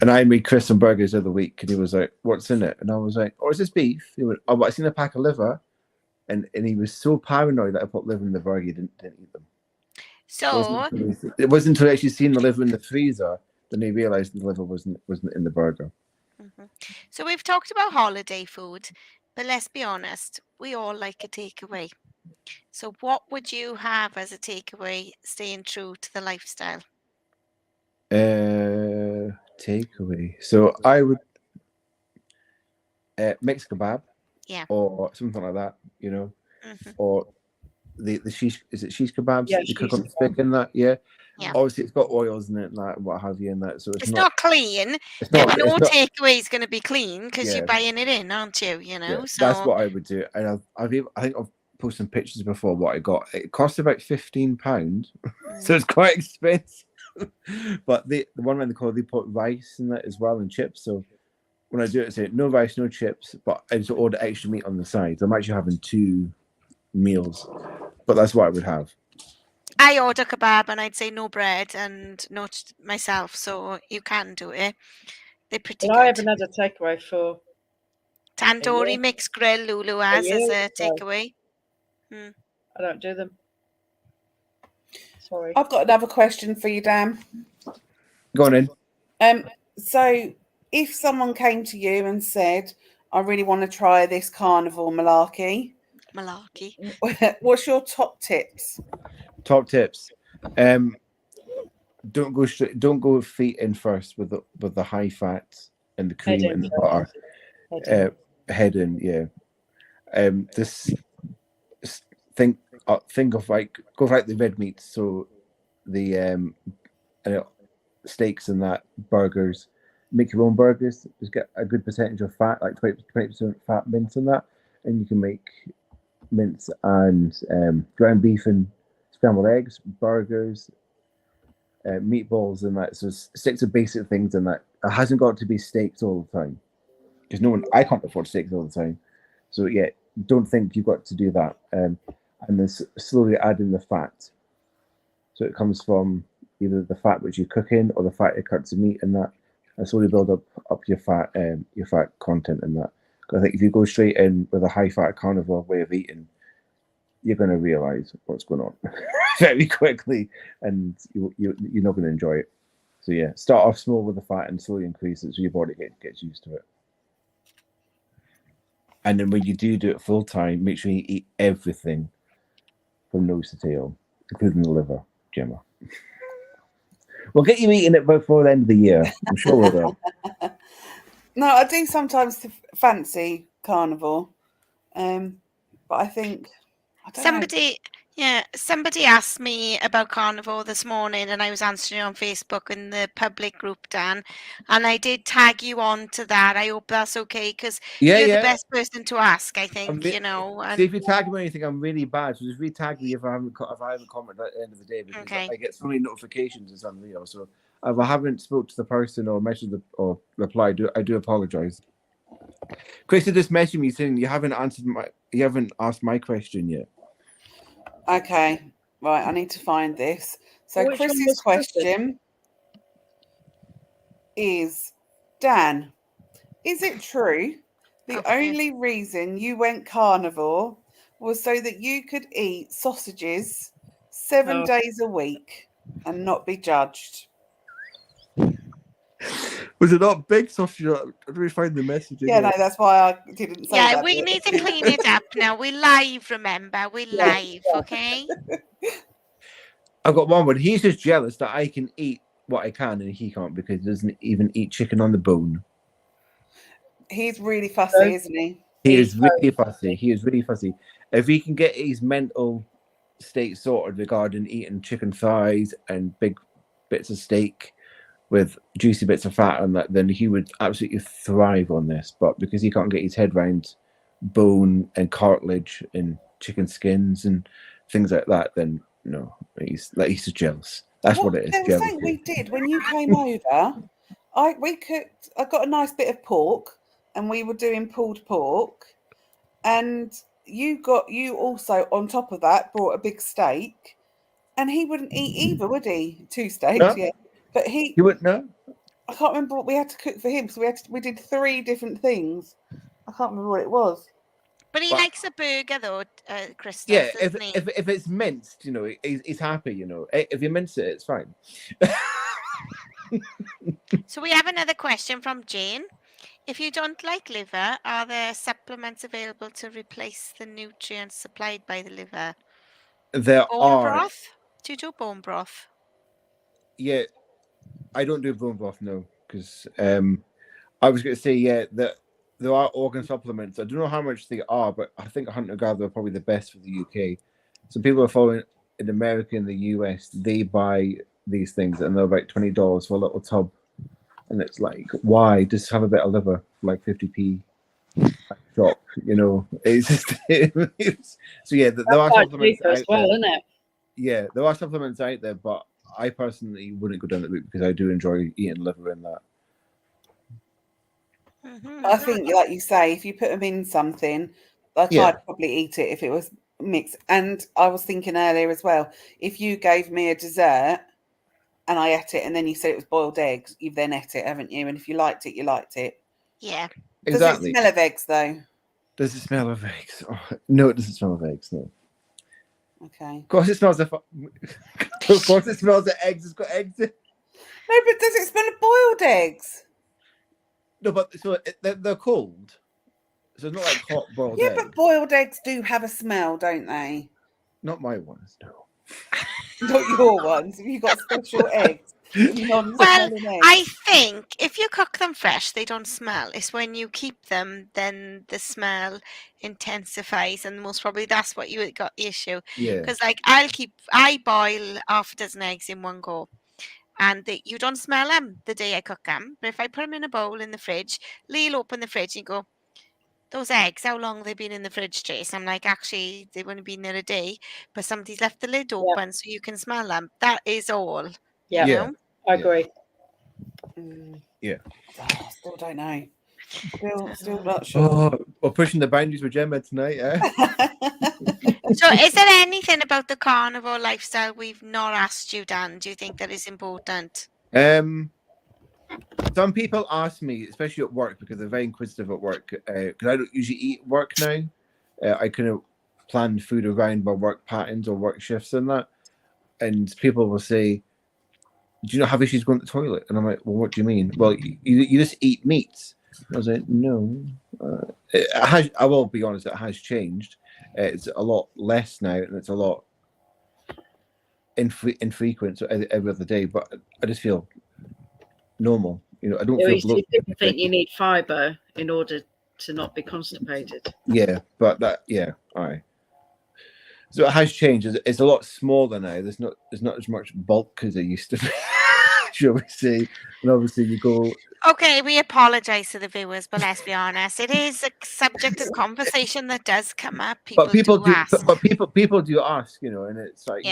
And I made Chris some burgers the other week, and he was like, "What's in it?" And I was like, "Oh, is this beef?" He went, "Oh, but I seen a pack of liver," and he was so paranoid that I put liver in the burger, he didn't eat them. So It wasn't until actually seeing the liver in the freezer then he realised the liver wasn't in the burger. So we've talked about holiday food, but let's be honest, we all like a takeaway. So what would you have as a takeaway, staying true to the lifestyle? Takeaway. So I would mixed kebab, Yeah. or something like that, you know, Mhm. or the shish. Is it shish kebabs? Yeah, You cook shish on the stick and that. Yeah. Yeah. Obviously, it's got oils in it and that, what have you, and that. So It's not clean. It's But not. no It's not. takeaway is going to be clean because Yeah. you're buying it in, aren't you? You know, Yeah, so that's what I would do. And I think I've posted some pictures before what I got. It cost about £15, so it's quite expensive. But the one around the corner, they put rice in that as well and chips. So when I do it, I say no rice, no chips, but I just order extra meat on the side. I'm actually having 2 meals, but that's what I would have. I order kebab and I'd say no bread and not myself. So you can do it. They're pretty Well, I good. haven't had a takeaway for Tandoori year. mixed grill Lulu has as year, a so takeaway. I don't do them. Sorry. I've got another question for you, Dan. Go on in. So if someone came to you and said, I really want to try this carnivore malarkey, what's your top tips? Top tips. Don't go straight. Don't go feet in first with the high fats and the cream and the butter. Head in, yeah. This think of go for the red meats. So the steaks and that, burgers. Make your own burgers. Just get a good percentage of fat, like 20% fat mince in that, and you can make mince and ground beef and scrambled eggs, burgers, meatballs and that. So stick to basic things in that. It hasn't got to be steaks all the time, because I can't afford steaks all the time. So yeah, don't think you've got to do that. And then slowly add in the fat. So it comes from either the fat which you cook in or the fat it cuts the meat and that. And slowly build up your fat content in that. I think if you go straight in with a high fat carnivore way of eating, you're going to realize what's going on very quickly, and you're not going to enjoy it. So yeah, start off small with the fat and slowly increase it so your body gets used to it. And then when you do it full time, make sure you eat everything from nose to tail, including the liver, Gemma. We'll get you eating it before the end of the year. I'm sure we will. No, I do sometimes fancy carnivore, but I think somebody asked me about carnivore this morning, and I was answering on Facebook in the public group, Dan, and I did tag you on to that. I hope that's okay, because you're the best person to ask, I think. And see, if you tag me or anything, I'm really bad. So just retag me if I haven't commented at the end of the day, because I get so many notifications. It's unreal. So if I haven't spoke to the person or messaged or replied, I do apologize. Chris just messaged me saying you haven't asked my question yet. Okay, right. I need to find this. So Chris's question is, Dan, is it true the only reason you went carnivore was so that you could eat sausages 7 days a week and not be judged? Was it not big sausage? Let me find the message. Yeah, no, that's why I didn't say that. Yeah, we need to clean it up now. We're live, remember? We're live, okay? I've got one word. He's just jealous that I can eat what I can and he can't, because he doesn't even eat chicken on the bone. He's really fussy, isn't he? He is really fussy. He is really fussy. If he can get his mental state sorted regarding eating chicken thighs and big bits of steak with juicy bits of fat on that, then he would absolutely thrive on this. But because he can't get his head around bone and cartilage and chicken skins and things like that, then no, he's just jealous. That's what it is. There was something we did when you came over. I got a nice bit of pork, and we were doing pulled pork, and you also on top of that brought a big steak, and he wouldn't eat either, would he? 2 steaks, No. yeah. But he wouldn't know. I can't remember what we had to cook for him, so we did 3 different things. I can't remember what it was. But he But- likes a burger, though, Chris. Yeah, doesn't he? if it's minced, he's happy. If you mince it, it's fine. So we have another question from Jane. If you don't like liver, are there supplements available to replace the nutrients supplied by the liver? There Bone are. broth? Do you do bone broth? Yeah, I don't do bone broth, no, because I was going to say, that there are organ supplements. I don't know how much they are, but I think Hunter Gather are probably the best for the UK. So people are following in America and the US, they buy these things and they're about $20 for a little tub. And it's like, why? Just have a bit of liver, like 50p shop, It's just so yeah, there are Quite supplements cheaper as out well, there. isn't it? Yeah, there are supplements out there, but I personally wouldn't go down that route because I do enjoy eating liver in that. Mhm. I think, like you say, if you put them in something, I'd probably eat it if it was mixed. And I was thinking earlier as well, if you gave me a dessert and I ate it and then you said it was boiled eggs, you've then ate it, haven't you? And if you liked it, you liked it. Yeah. Exactly. Does it smell of eggs, though? Does it smell of eggs? Oh, no, it doesn't smell of eggs, no. Okay. Of course it smells of eggs. It's got eggs in. No, but does it smell of boiled eggs? No, but so they're cold. So it's not like hot boiled Yeah, eggs. but boiled eggs do have a smell, don't they? Not my ones, no. Not your ones. Have you got special eggs? Well, Non-smelling eggs? I think if you cook them fresh, they don't smell. It's when you keep them, then the smell intensifies, and most probably that's what you got the issue. Yeah. Because like I boil half a dozen eggs in one go, and you don't smell them the day I cook them. But if I put them in a bowl in the fridge, Lee'll open the fridge and go, "Those eggs, how long have they been in the fridge, Trace?" I'm like, actually, they've only been there a day, but somebody's left the lid open so you can smell them. That is all. Yeah. You know? I agree. Yeah. Oh, still don't know. Still not sure. Oh, we're pushing the boundaries with Gemma tonight, eh? So is there anything about the carnivore lifestyle we've not asked you, Dan? Do you think that is important? Some people ask me, especially at work, because they're very inquisitive at work, because I don't usually eat at work now. I kind of plan food around my work patterns or work shifts and that. And people will say, "Do you not have issues going to the toilet?" And I'm like, "Well, what do you mean?" "Well, you just eat meats." I was like, "No." I will be honest, it has changed. It's a lot less now, and it's a lot infrequent, so every other day. But I just feel normal. I don't feel bloated. People think you need fibre in order to not be constipated. Yeah, but all right. So it has changed. It's a lot smaller now. There's not as much bulk as there used to be, shall we say? And obviously, you go. Okay, we apologise to the viewers, but let's be honest, it is a subject of conversation that does come up. People do ask. But people do ask, and it's like,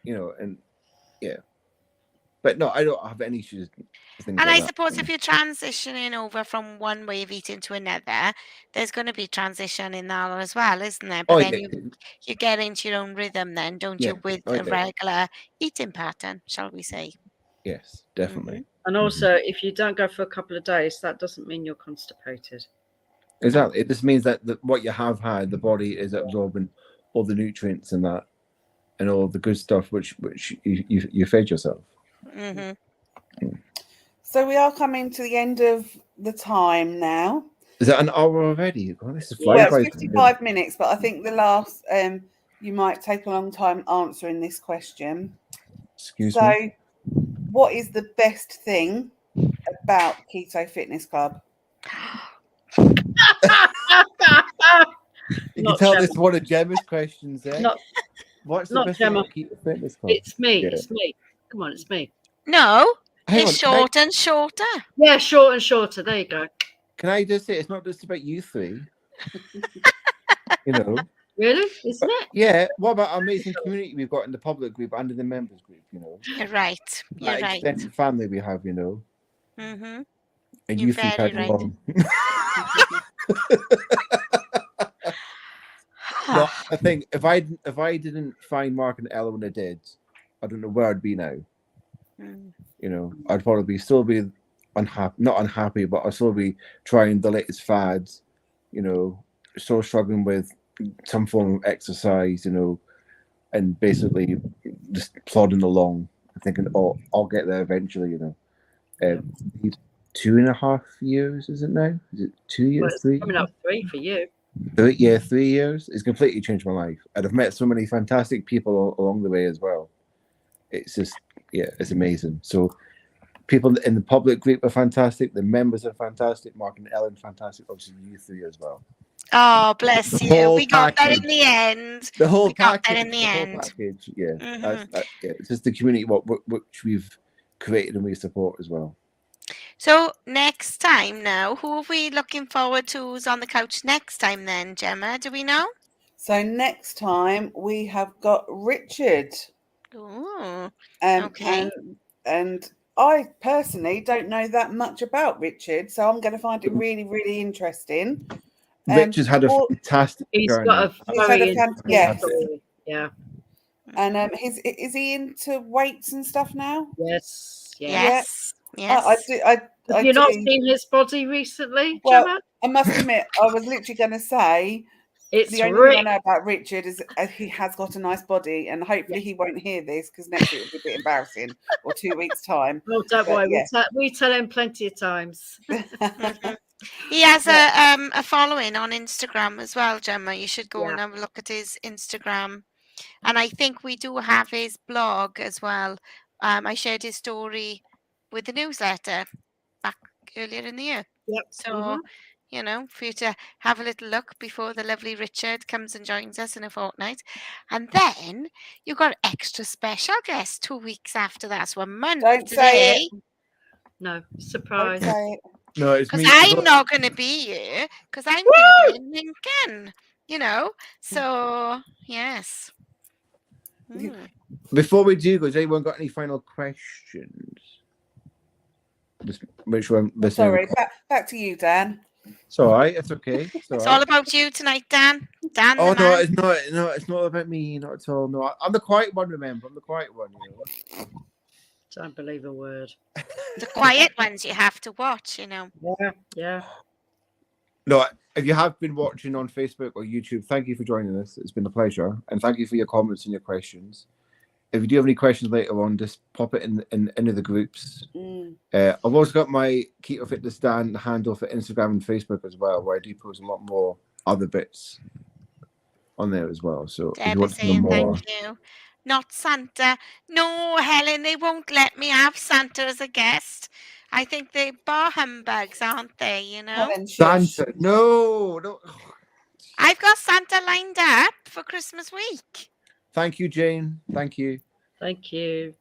and yeah. But no, I don't have any issues. And I suppose if you're transitioning over from one way of eating to another, there's going to be transition in that as well, isn't there? But then you get into your own rhythm then, don't you, with a regular eating pattern, shall we say? Yes, definitely. And also, if you don't go for a couple of days, that doesn't mean you're constipated. Exactly. It just means that what you have had, the body is absorbing all the nutrients and that, and all the good stuff which you fed yourself. Mm-hmm. So we are coming to the end of the time now. Is that an hour already? God, this is Well, it's 55 minutes, but I think the last you might take a long time answering this question. Excuse me. What is the best thing about Keto Fitness Club? You can tell this is one of Gemma's questions there. What's the Not best Gemma. way to keep the fitness club? It's me. Yeah. It's me. Come on, it's me. No, Hang it's on, short and shorter. Yeah, short and shorter. There you go. can I just say it's not just about you three? You know. Really? Isn't it? Yeah. What about our amazing community we've got in the public group and in the members group? You know. You're right. You're That right. extended family we have. You know. Mm-hmm. And You're you three very tag right. along. No, I think if I didn't find Mark and Ella when I did, I don't know where I'd be now. Mm. You know, I'd probably still be unhappy, not unhappy, but I'd still be trying the latest fads. You know, still struggling with some form of exercise. You know, and basically just plodding along, thinking, "Oh, I'll get there eventually." You know, he's 2.5 years, is it now? Is it 2 Well, years? it's 3 coming up 3 for you. 3 years. It's completely changed my life, and I've met so many fantastic people along the way as well. It's just, yeah, it's amazing. So people in the public group are fantastic. The members are fantastic. Mark and Ellen, fantastic. Obviously, you three as well. Oh, bless The you. whole We got that in package. the end. The whole We got package. that in the whole end. package. Yeah, Mhm. yeah. It's just the community which we've created and we support as well. So next time now, who are we looking forward to who's on the couch next time then, Gemma? Do we know? So next time we have got Richard. Ooh, Um, okay. and I personally don't know that much about Richard, so I'm going to find it really, really interesting. Rich has had a or- fantastic He's journey. got a He's had very a interesting yes. story. Yeah. And is he into weights and stuff now? Yes. Yeah. Yes. I Yes. do. I Have you not do. seen his body recently, Well, Gemma? I must admit, I was literally going to say It's the only thing I ripped. know about Richard is he has got a nice body, and hopefully he won't hear this because next week will be a bit embarrassing, or 2 weeks' time. Oh, don't But worry. yeah. We tell him plenty of times. Mhm. He has a following on Instagram as well, Gemma. You should go and have a look at his Instagram. And I think we do have his blog as well. I shared his story with the newsletter back earlier in the year. Yep. So, you know, for you to have a little look before the lovely Richard comes and joins us in a fortnight. And then you've got extra special guest 2 weeks after that. So a month Don't say today. it. No, Don't surprise. say it. No, it's Because me. I'm not going to be here. Because I'm going to be in Lincoln. You know. So, yes. Mm. Before we do go, has anyone got any final questions? Just make sure I'm listening. Sorry, back to you, Dan. It's all right. It's okay. It's all It's right. all about you tonight, Dan. Dan, Oh the no, man. it's not. No, it's not about me. Not at all. No, I'm the quiet one. Remember, I'm the quiet one. You know. Don't believe a word. The quiet ones you have to watch, you know. Yeah. Yeah. No, if you have been watching on Facebook or YouTube, thank you for joining us. It's been a pleasure, and thank you for your comments and your questions. If you do have any questions later on, just pop it in any of the groups. I've also got my Keto Fitness Dan handle for Instagram and Facebook as well, where I do post a lot more other bits on there as well. So if you Deborah want to know saying more, thank you. Not Santa. No, Helen, they won't let me have Santa as a guest. I think they're bar humbugs, aren't they, you know? Helen, shush. Santa, no. I've got Santa lined up for Christmas week. Thank you, Jane. Thank you. Thank you.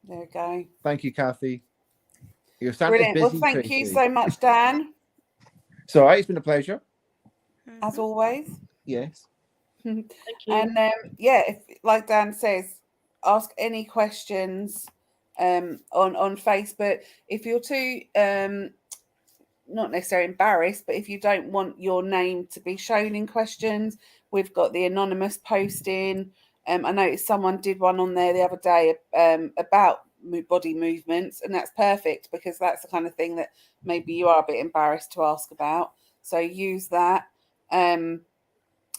There we go. Thank you, Kathy. You're Santa's Brilliant. Well, busy, thank you Tracy. so much, Dan, It's all right. It's been a pleasure. as always. Yes. Thank you. And yeah, if like Dan says, ask any questions on Facebook. If you're too not necessarily embarrassed, but if you don't want your name to be shown in questions, we've got the anonymous posting. I noticed someone did one on there the other day about body movements, and that's perfect because that's the kind of thing that maybe you are a bit embarrassed to ask about. So use that. And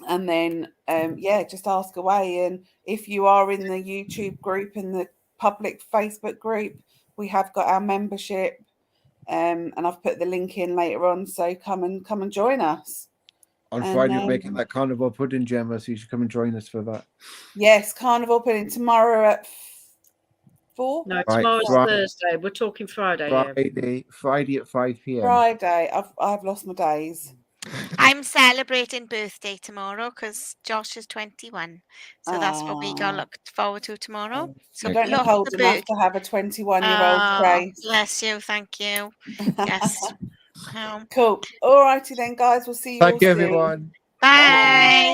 then yeah, just ask away. And if you are in the YouTube group, in the public Facebook group, we have got our membership, and I've put the link in later on, so come and join us On And, Friday, we're making that carnivore pudding, Gemma, so you should come and join us for that. yes, carnival pudding tomorrow at 4. No, Right, tomorrow's Friday. Thursday. We're talking Friday. Yeah. Friday at 5 p.m. Friday. I've lost my days. I'm celebrating birthday tomorrow because Josh is 21. So that's what we got Ah. look forward to tomorrow. So You don't look lots old of enough bird. to have a 21-year-old Grace. Bless you. Thank you. Yes. Cool. All righty then, guys. We'll see you all Thank you, soon. everyone. Bye. Bye.